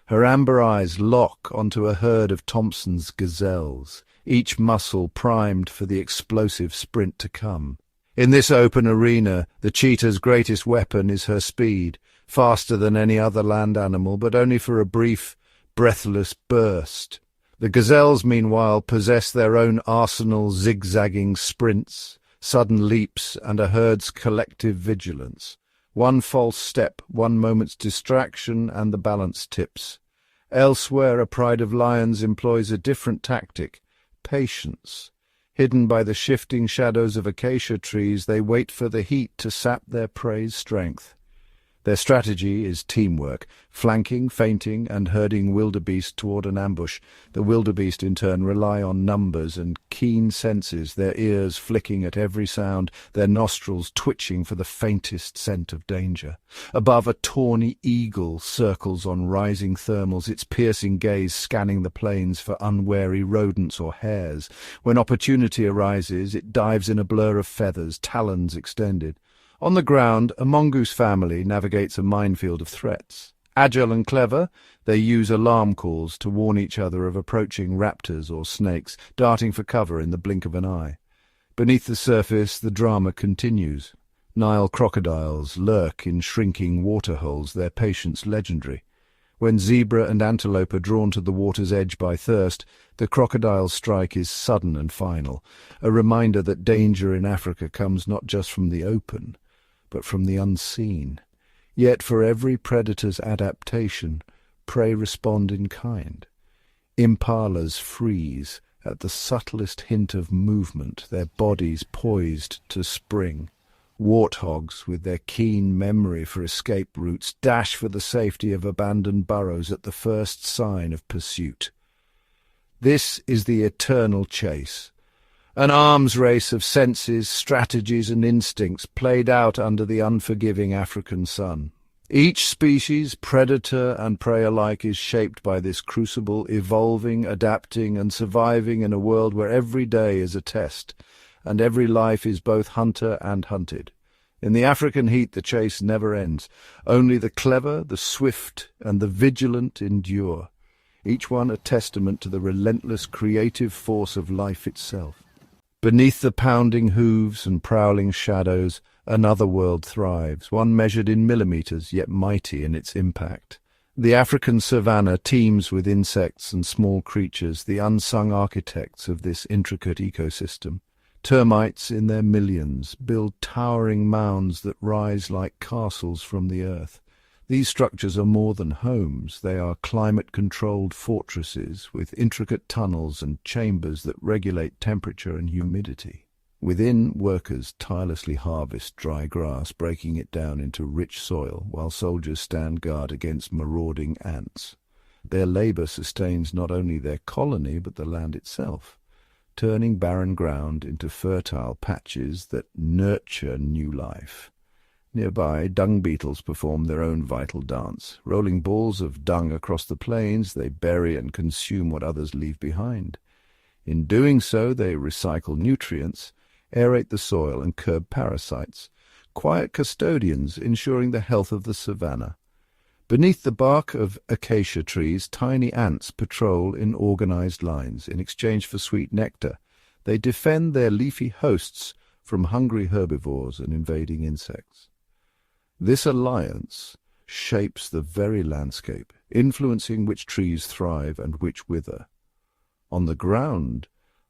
Her amber eyes lock onto a herd of Thompson's gazelles, each muscle primed for the explosive sprint to come. In this open arena, the cheetah's greatest weapon is her speed, faster than any other land animal, but only for a brief, breathless burst. The gazelles, meanwhile, possess their own arsenal, zigzagging sprints, sudden leaps, and a herd's collective vigilance. One false step, one moment's distraction, and the balance tips. Elsewhere, a pride of lions employs a different tactic, patience. Hidden by the shifting shadows of acacia trees, they wait for the heat to sap their prey's strength. Their strategy is teamwork, flanking, feinting, and herding wildebeest toward an ambush. The wildebeest, in turn, rely on numbers and keen senses, their ears flicking at every sound, their nostrils twitching for the faintest scent of danger. Above, a tawny eagle circles on rising thermals, its piercing gaze scanning the plains for unwary rodents or hares. When opportunity arises, it dives in a blur of feathers, talons extended. On the ground, a mongoose family navigates a minefield of threats. Agile and clever, they use alarm calls to warn each other of approaching raptors or snakes, darting for cover in the blink of an eye. Beneath the surface, the drama continues. Nile crocodiles lurk in shrinking waterholes, their patience legendary. When zebra and antelope are drawn to the water's edge by thirst, the crocodile's strike is sudden and final, a reminder that danger in Africa comes not just from the open, but from the unseen. Yet for every predator's adaptation, prey respond in kind. Impalas freeze at the subtlest hint of movement, their bodies poised to spring. Warthogs, with their keen memory for escape routes, dash for the safety of abandoned burrows at the first sign of pursuit. This is the eternal chase, an arms race of senses, strategies, and instincts played out under the unforgiving African sun. Each species, predator and prey alike, is shaped by this crucible, evolving, adapting, and surviving in a world where every day is a test, and every life is both hunter and hunted. In the African heat, the chase never ends. Only the clever, the swift, and the vigilant endure, each one a testament to the relentless creative force of life itself. Beneath the pounding hooves and prowling shadows, another world thrives, one measured in millimeters, yet mighty in its impact. The African savanna teems with insects and small creatures, the unsung architects of this intricate ecosystem. Termites in their millions build towering mounds that rise like castles from the earth. These structures are more than homes. They are climate-controlled fortresses with intricate tunnels and chambers that regulate temperature and humidity. Within, workers tirelessly harvest dry grass, breaking it down into rich soil, while soldiers stand guard against marauding ants. Their labor sustains not only their colony but the land itself. turning barren ground into fertile patches that nurture new life. Nearby, dung beetles perform their own vital dance. Rolling balls of dung across the plains, they bury and consume what others leave behind. In doing so, they recycle nutrients, aerate the soil, and curb parasites, quiet custodians ensuring the health of the savanna. Beneath the bark of acacia trees, tiny ants patrol in organized lines. In exchange for sweet nectar, they defend their leafy hosts from hungry herbivores and invading insects. This alliance shapes the very landscape, influencing which trees thrive and which wither. On the ground,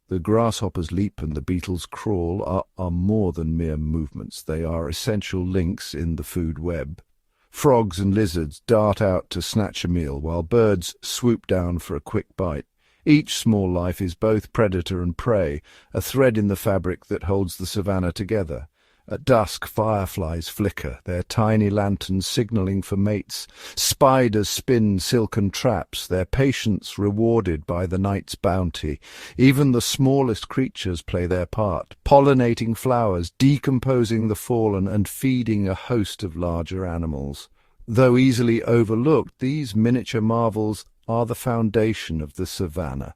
the grasshoppers leap and the beetles crawl are more than mere movements. They are essential links in the food web. Frogs and lizards dart out to snatch a meal, while birds swoop down for a quick bite. Each small life is both predator and prey, a thread in the fabric that holds the savanna together. At dusk, fireflies flicker, their tiny lanterns signaling for mates. Spiders spin silken traps, their patience rewarded by the night's bounty. Even the smallest creatures play their part, pollinating flowers, decomposing the fallen, and feeding a host of larger animals. Though easily overlooked, these miniature marvels are the foundation of the savanna.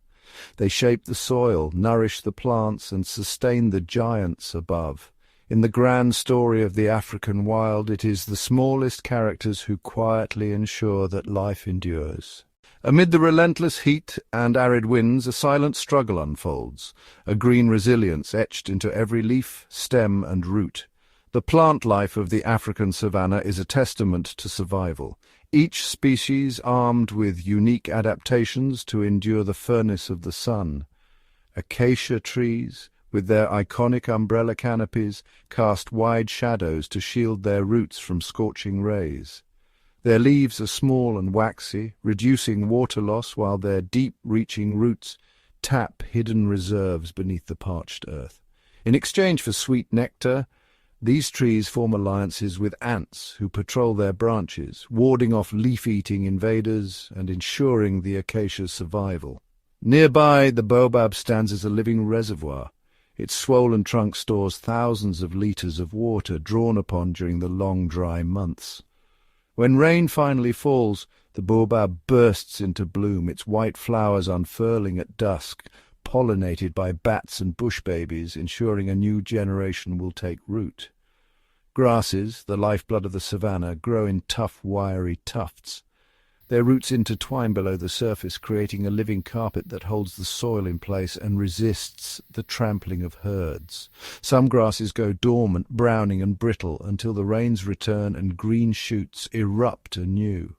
They shape the soil, nourish the plants, and sustain the giants above. In the grand story of the African wild, it is the smallest characters who quietly ensure that life endures. Amid the relentless heat and arid winds, a silent struggle unfolds, a green resilience etched into every leaf, stem, and root. The plant life of the African savanna is a testament to survival, each species armed with unique adaptations to endure the furnace of the sun. Acacia trees, with their iconic umbrella canopies, cast wide shadows to shield their roots from scorching rays. Their leaves are small and waxy, reducing water loss, while their deep-reaching roots tap hidden reserves beneath the parched earth. In exchange for sweet nectar, these trees form alliances with ants who patrol their branches, warding off leaf-eating invaders and ensuring the acacia's survival. Nearby, the baobab stands as a living reservoir. Its swollen trunk stores thousands of litres of water drawn upon during the long dry months. When rain finally falls, the baobab bursts into bloom, its white flowers unfurling at dusk, pollinated by bats and bush babies, ensuring a new generation will take root. Grasses, the lifeblood of the savanna, grow in tough, wiry tufts. Their roots intertwine below the surface, creating a living carpet that holds the soil in place and resists the trampling of herds. Some grasses go dormant, browning and brittle, until the rains return and green shoots erupt anew.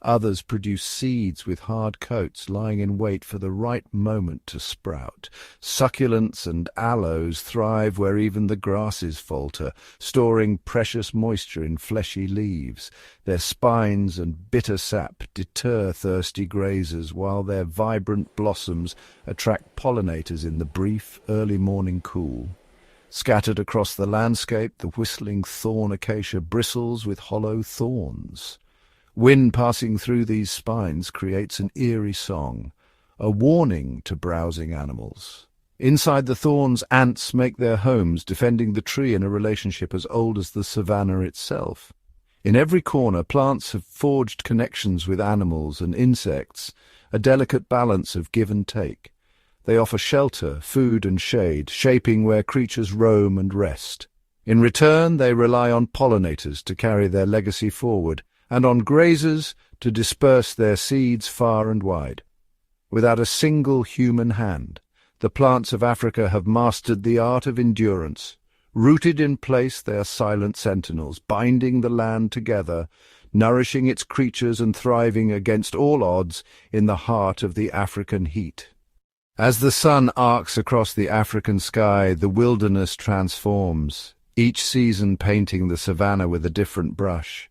Others produce seeds with hard coats, lying in wait for the right moment to sprout. Succulents and aloes thrive where even the grasses falter, storing precious moisture in fleshy leaves. Their spines and bitter sap deter thirsty grazers, while their vibrant blossoms attract pollinators in the brief, early morning cool. Scattered across the landscape, the whistling thorn acacia bristles with hollow thorns. Wind passing through these spines creates an eerie song, a warning to browsing animals. Inside the thorns, ants make their homes, defending the tree in a relationship as old as the savanna itself. In every corner, plants have forged connections with animals and insects, a delicate balance of give and take. They offer shelter, food and shade, shaping where creatures roam and rest. In return, they rely on pollinators to carry their legacy forward, and on grazers to disperse their seeds far and wide. Without a single human hand, the plants of Africa have mastered the art of endurance. Rooted in place, they are silent sentinels, binding the land together, nourishing its creatures and thriving against all odds in the heart of the African heat. As the sun arcs across the African sky, the wilderness transforms, each season painting the savanna with a different brush.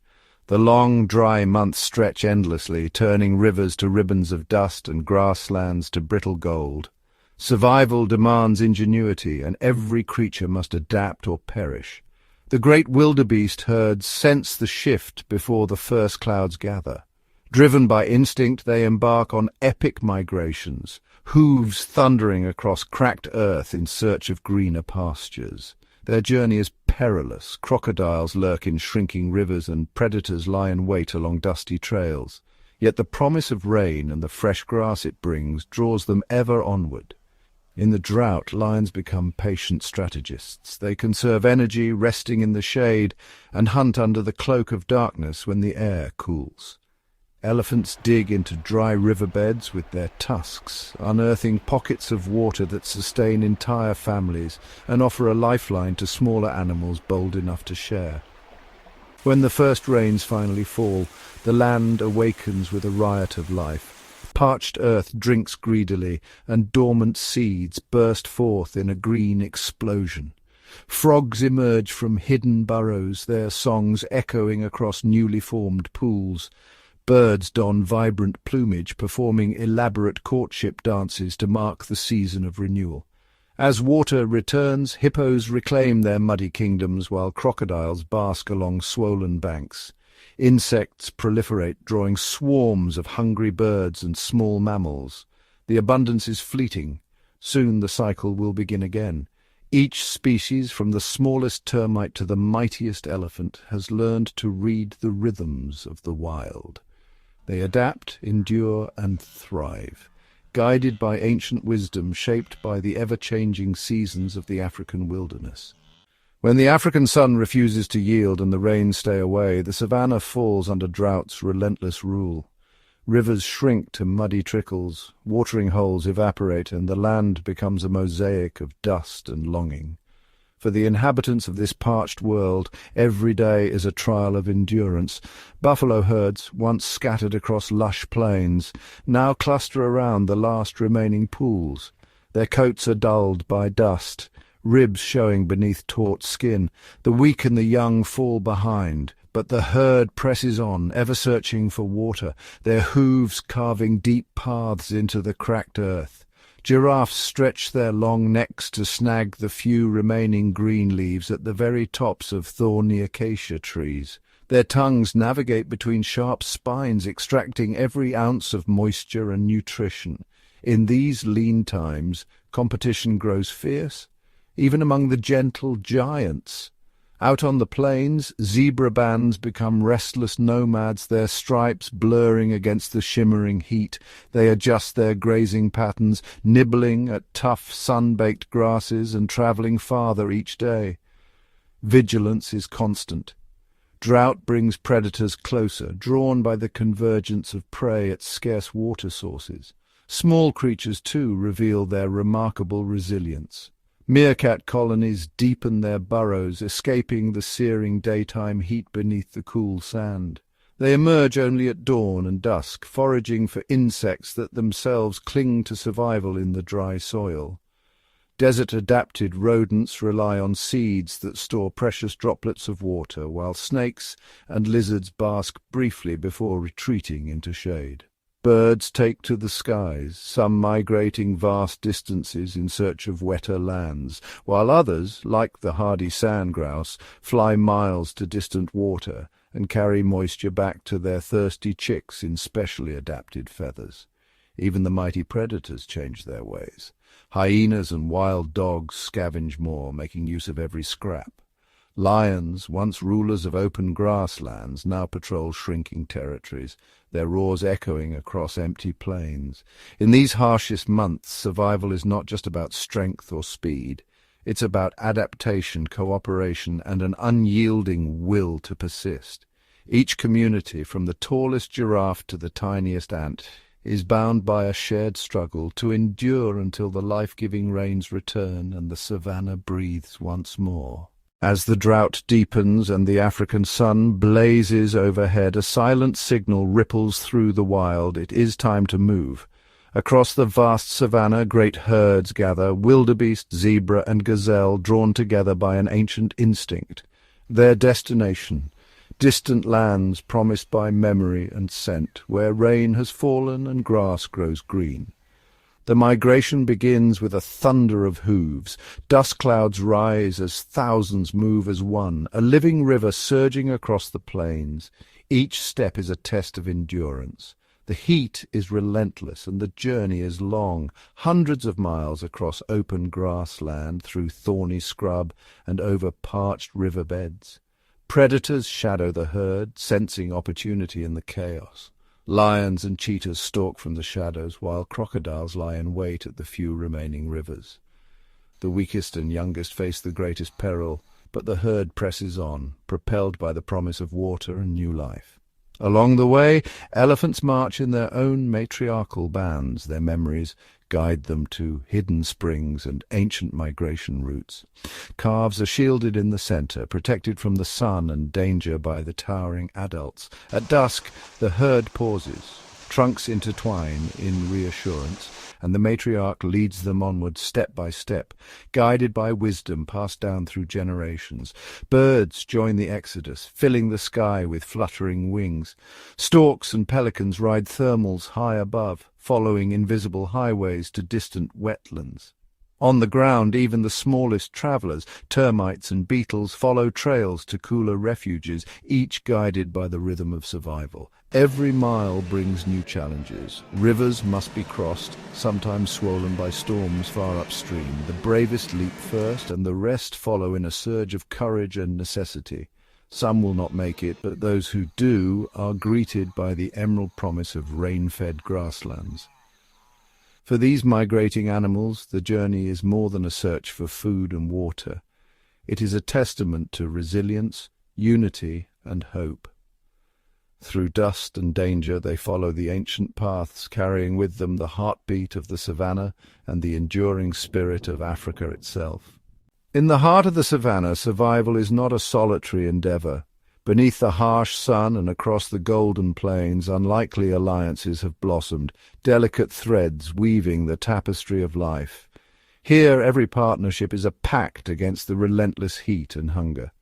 The long, dry months stretch endlessly, turning rivers to ribbons of dust and grasslands to brittle gold. Survival demands ingenuity, and every creature must adapt or perish. The great wildebeest herds sense the shift before the first clouds gather. Driven by instinct, they embark on epic migrations, hooves thundering across cracked earth in search of greener pastures. Their journey is perilous. Crocodiles lurk in shrinking rivers and predators lie in wait along dusty trails. Yet the promise of rain and the fresh grass it brings draws them ever onward. In the drought, lions become patient strategists. They conserve energy, resting in the shade, and hunt under the cloak of darkness when the air cools. Elephants dig into dry riverbeds with their tusks, unearthing pockets of water that sustain entire families and offer a lifeline to smaller animals bold enough to share. When the first rains finally fall, the land awakens with a riot of life. Parched earth drinks greedily, and dormant seeds burst forth in a green explosion. Frogs emerge from hidden burrows, their songs echoing across newly formed pools. Birds don vibrant plumage, performing elaborate courtship dances to mark the season of renewal. As water returns, hippos reclaim their muddy kingdoms while crocodiles bask along swollen banks. Insects proliferate, drawing swarms of hungry birds and small mammals. The abundance is fleeting. Soon the cycle will begin again. Each species, from the smallest termite to the mightiest elephant, has learned to read the rhythms of the wild. They adapt, endure, and thrive, guided by ancient wisdom shaped by the ever-changing seasons of the African wilderness. When the African sun refuses to yield and the rains stay away, the savannah falls under drought's relentless rule. Rivers shrink to muddy trickles, watering holes evaporate, and the land becomes a mosaic of dust and longing. For the inhabitants of this parched world, every day is a trial of endurance. Buffalo herds, once scattered across lush plains, now cluster around the last remaining pools. Their coats are dulled by dust, ribs showing beneath taut skin. The weak and the young fall behind, but the herd presses on, ever searching for water, their hooves carving deep paths into the cracked earth. Giraffes stretch their long necks to snag the few remaining green leaves at the very tops of thorny acacia trees. Their tongues navigate between sharp spines, extracting every ounce of moisture and nutrition. In these lean times, competition grows fierce, even among the gentle giants. Out on the plains, zebra bands become restless nomads, their stripes blurring against the shimmering heat. They adjust their grazing patterns, nibbling at tough, sun-baked grasses and travelling farther each day. Vigilance is constant. Drought brings predators closer, drawn by the convergence of prey at scarce water sources. Small creatures, too, reveal their remarkable resilience. Meerkat colonies deepen their burrows, escaping the searing daytime heat beneath the cool sand. They emerge only at dawn and dusk, foraging for insects that themselves cling to survival in the dry soil. Desert-adapted rodents rely on seeds that store precious droplets of water, while snakes and lizards bask briefly before retreating into shade. Birds take to the skies, some migrating vast distances in search of wetter lands, while others, like the hardy sandgrouse, fly miles to distant water and carry moisture back to their thirsty chicks in specially adapted feathers. Even the mighty predators change their ways. Hyenas and wild dogs scavenge more, making use of every scrap. Lions, once rulers of open grasslands, now patrol shrinking territories, their roars echoing across empty plains. In these harshest months, survival is not just about strength or speed. It's about adaptation, cooperation, and an unyielding will to persist. Each community, from the tallest giraffe to the tiniest ant, is bound by a shared struggle to endure until the life-giving rains return and the savannah breathes once more. As the drought deepens and the African sun blazes overhead, a silent signal ripples through the wild. It is time to move. Across the vast savannah, great herds gather, wildebeest, zebra, and gazelle drawn together by an ancient instinct. Their destination, distant lands promised by memory and scent, where rain has fallen and grass grows green. The migration begins with a thunder of hooves. Dust clouds rise as thousands move as one, a living river surging across the plains. Each step is a test of endurance. The heat is relentless and the journey is long, hundreds of miles across open grassland, through thorny scrub and over parched riverbeds. Predators shadow the herd, sensing opportunity in the chaos. Lions and cheetahs stalk from the shadows, while crocodiles lie in wait at the few remaining rivers. The weakest and youngest face the greatest peril, but the herd presses on, propelled by the promise of water and new life. Along the way, elephants march in their own matriarchal bands. Their memories guide them to hidden springs and ancient migration routes. Calves are shielded in the center, protected from the sun and danger by the towering adults. At dusk, the herd pauses. Trunks intertwine in reassurance, and the matriarch leads them onward step by step, guided by wisdom passed down through generations. Birds join the exodus, filling the sky with fluttering wings. Storks and pelicans ride thermals high above, following invisible highways to distant wetlands. On the ground, even the smallest travellers, termites and beetles, follow trails to cooler refuges, each guided by the rhythm of survival. Every mile brings new challenges. Rivers must be crossed, sometimes swollen by storms far upstream. The bravest leap first, and the rest follow in a surge of courage and necessity. Some will not make it, but those who do are greeted by the emerald promise of rain-fed grasslands. For these migrating animals, the journey is more than a search for food and water. It is a testament to resilience, unity, and hope. Through dust and danger, they follow the ancient paths, carrying with them the heartbeat of the savannah and the enduring spirit of Africa itself. In the heart of the savannah, survival is not a solitary endeavor. Beneath the harsh sun and across the golden plains, unlikely alliances have blossomed, delicate threads weaving the tapestry of life. Here every partnership is a pact against the relentless heat and hunger.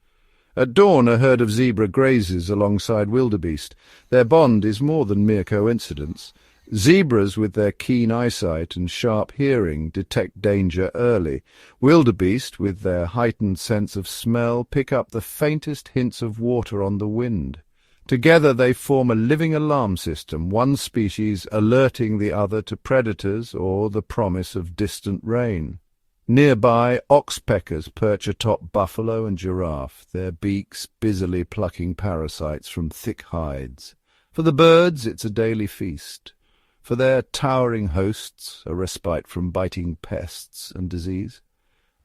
At dawn, a herd of zebra grazes alongside wildebeest. Their bond is more than mere coincidence. Zebras, with their keen eyesight and sharp hearing, detect danger early. Wildebeest, with their heightened sense of smell, pick up the faintest hints of water on the wind. Together they form a living alarm system, one species alerting the other to predators or the promise of distant rain. Nearby, oxpeckers perch atop buffalo and giraffe, their beaks busily plucking parasites from thick hides. For the birds, it's a daily feast. For their towering hosts, a respite from biting pests and disease.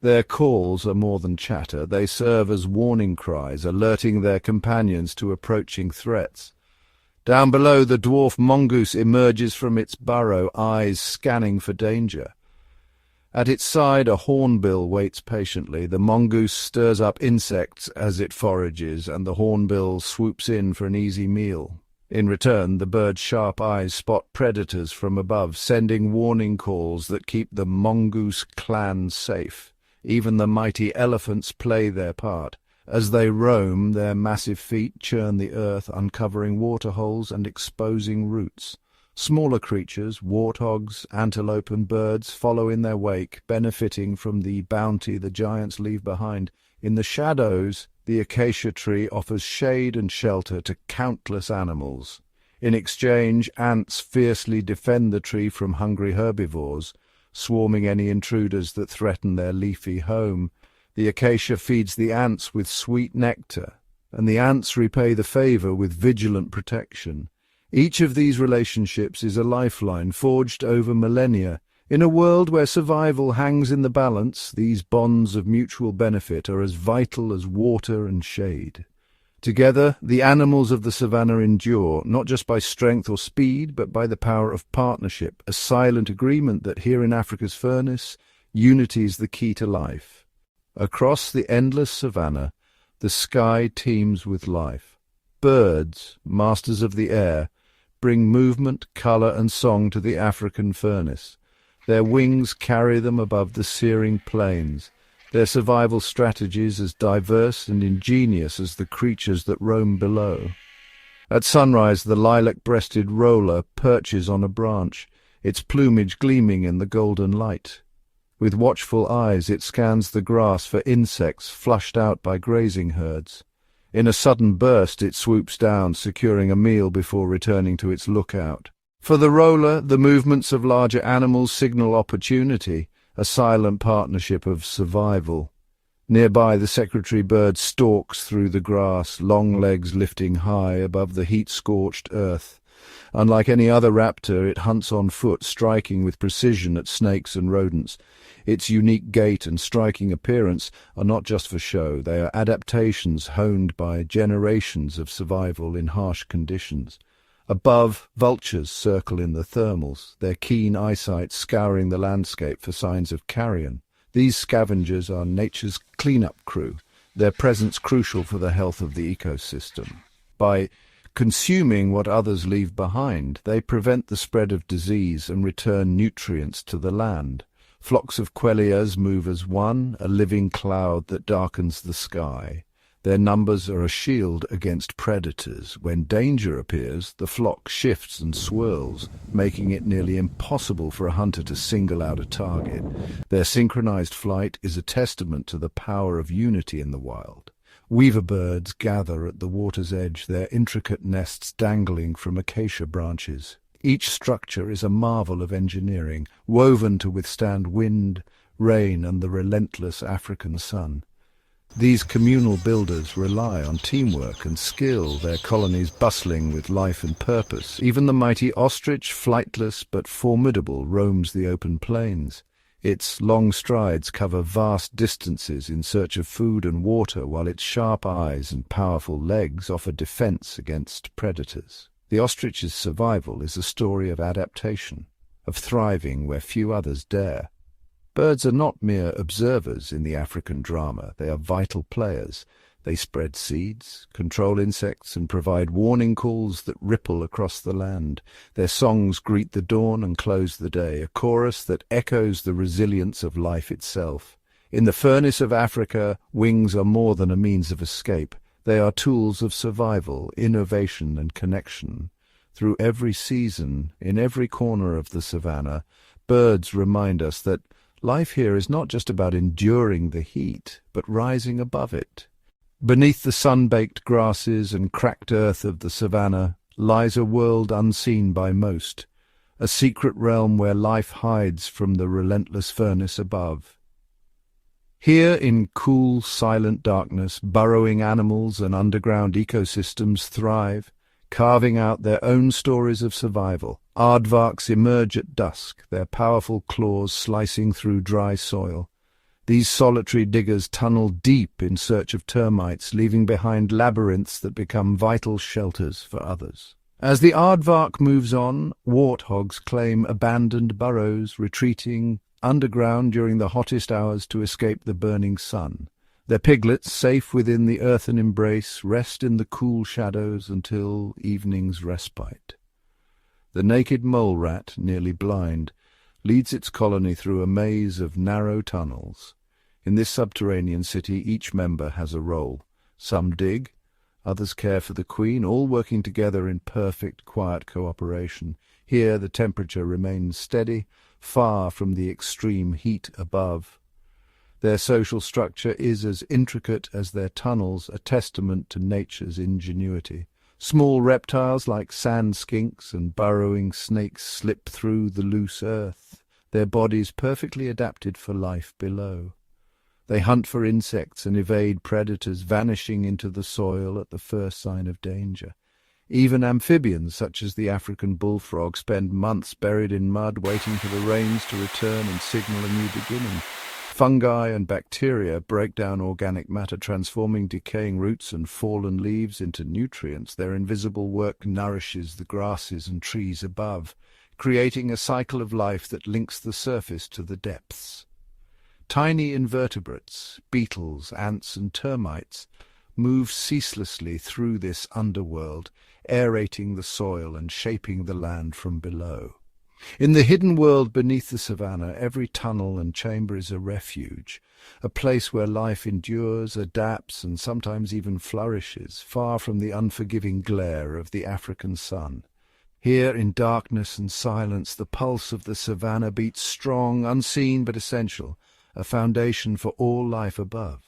Their calls are more than chatter. They serve as warning cries, alerting their companions to approaching threats. Down below, the dwarf mongoose emerges from its burrow, eyes scanning for danger. At its side, a hornbill waits patiently. The mongoose stirs up insects as it forages, and the hornbill swoops in for an easy meal. In return, the bird's sharp eyes spot predators from above, sending warning calls that keep the mongoose clan safe. Even the mighty elephants play their part. As they roam, their massive feet churn the earth, uncovering waterholes and exposing roots. Smaller creatures, warthogs, antelope and birds, follow in their wake, benefiting from the bounty the giants leave behind. In the shadows, the acacia tree offers shade and shelter to countless animals. In exchange, ants fiercely defend the tree from hungry herbivores, swarming any intruders that threaten their leafy home. The acacia feeds the ants with sweet nectar, and the ants repay the favor with vigilant protection. Each of these relationships is a lifeline forged over millennia. In a world where survival hangs in the balance, these bonds of mutual benefit are as vital as water and shade. Together, the animals of the savannah endure, not just by strength or speed, but by the power of partnership, a silent agreement that here in Africa's furnace, unity is the key to life. Across the endless savannah, the sky teems with life. Birds, masters of the air, bring movement, colour and song to the African furnace. Their wings carry them above the searing plains, their survival strategies as diverse and ingenious as the creatures that roam below. At sunrise, the lilac-breasted roller perches on a branch, its plumage gleaming in the golden light. With watchful eyes, it scans the grass for insects flushed out by grazing herds. In a sudden burst, it swoops down, securing a meal before returning to its lookout. For the roller, the movements of larger animals signal opportunity, a silent partnership of survival. Nearby, the secretary bird stalks through the grass, long legs lifting high above the heat-scorched earth. Unlike any other raptor, it hunts on foot, striking with precision at snakes and rodents. Its unique gait and striking appearance are not just for show, they are adaptations honed by generations of survival in harsh conditions. Above, vultures circle in the thermals, their keen eyesight scouring the landscape for signs of carrion. These scavengers are nature's cleanup crew, their presence crucial for the health of the ecosystem. By consuming what others leave behind, they prevent the spread of disease and return nutrients to the land. Flocks of quellias move as one, a living cloud that darkens the sky. Their numbers are a shield against predators. When danger appears, the flock shifts and swirls, making it nearly impossible for a hunter to single out a target. Their synchronized flight is a testament to the power of unity in the wild. Weaver birds gather at the water's edge, their intricate nests dangling from acacia branches. Each structure is a marvel of engineering, woven to withstand wind, rain, and the relentless African sun. These communal builders rely on teamwork and skill, their colonies bustling with life and purpose. Even the mighty ostrich, flightless but formidable, roams the open plains. Its long strides cover vast distances in search of food and water, while its sharp eyes and powerful legs offer defense against predators. The ostrich's survival is a story of adaptation, of thriving where few others dare. Birds are not mere observers in the African drama, they are vital players. They spread seeds, control insects, and provide warning calls that ripple across the land. Their songs greet the dawn and close the day, a chorus that echoes the resilience of life itself. In the furnace of Africa, wings are more than a means of escape. They are tools of survival, innovation, and connection. Through every season, in every corner of the savannah, birds remind us that life here is not just about enduring the heat, but rising above it. Beneath the sun-baked grasses and cracked earth of the savannah lies a world unseen by most, a secret realm where life hides from the relentless furnace above. Here in cool, silent darkness, burrowing animals and underground ecosystems thrive, carving out their own stories of survival. Aardvarks emerge at dusk, their powerful claws slicing through dry soil. These solitary diggers tunnel deep in search of termites, leaving behind labyrinths that become vital shelters for others. As the aardvark moves on, warthogs claim abandoned burrows, retreating underground during the hottest hours to escape the burning sun. Their piglets, safe within the earthen embrace, rest in the cool shadows until evening's respite. The naked mole rat, nearly blind, leads its colony through a maze of narrow tunnels. In this subterranean city, each member has a role. Some dig, others care for the queen, all working together in perfect, quiet cooperation. Here the temperature remains steady, far from the extreme heat above. Their social structure is as intricate as their tunnels, a testament to nature's ingenuity. Small reptiles like sand skinks and burrowing snakes slip through the loose earth, their bodies perfectly adapted for life below. They hunt for insects and evade predators, vanishing into the soil at the first sign of danger. Even amphibians, such as the African bullfrog, spend months buried in mud, waiting for the rains to return and signal a new beginning. Fungi and bacteria break down organic matter, transforming decaying roots and fallen leaves into nutrients. Their invisible work nourishes the grasses and trees above, creating a cycle of life that links the surface to the depths. Tiny invertebrates, beetles, ants, and termites move ceaselessly through this underworld, aerating the soil and shaping the land from below. In the hidden world beneath the savannah, every tunnel and chamber is a refuge, a place where life endures, adapts, and sometimes even flourishes, far from the unforgiving glare of the African sun. Here, in darkness and silence, the pulse of the savannah beats strong, unseen but essential, a foundation for all life above.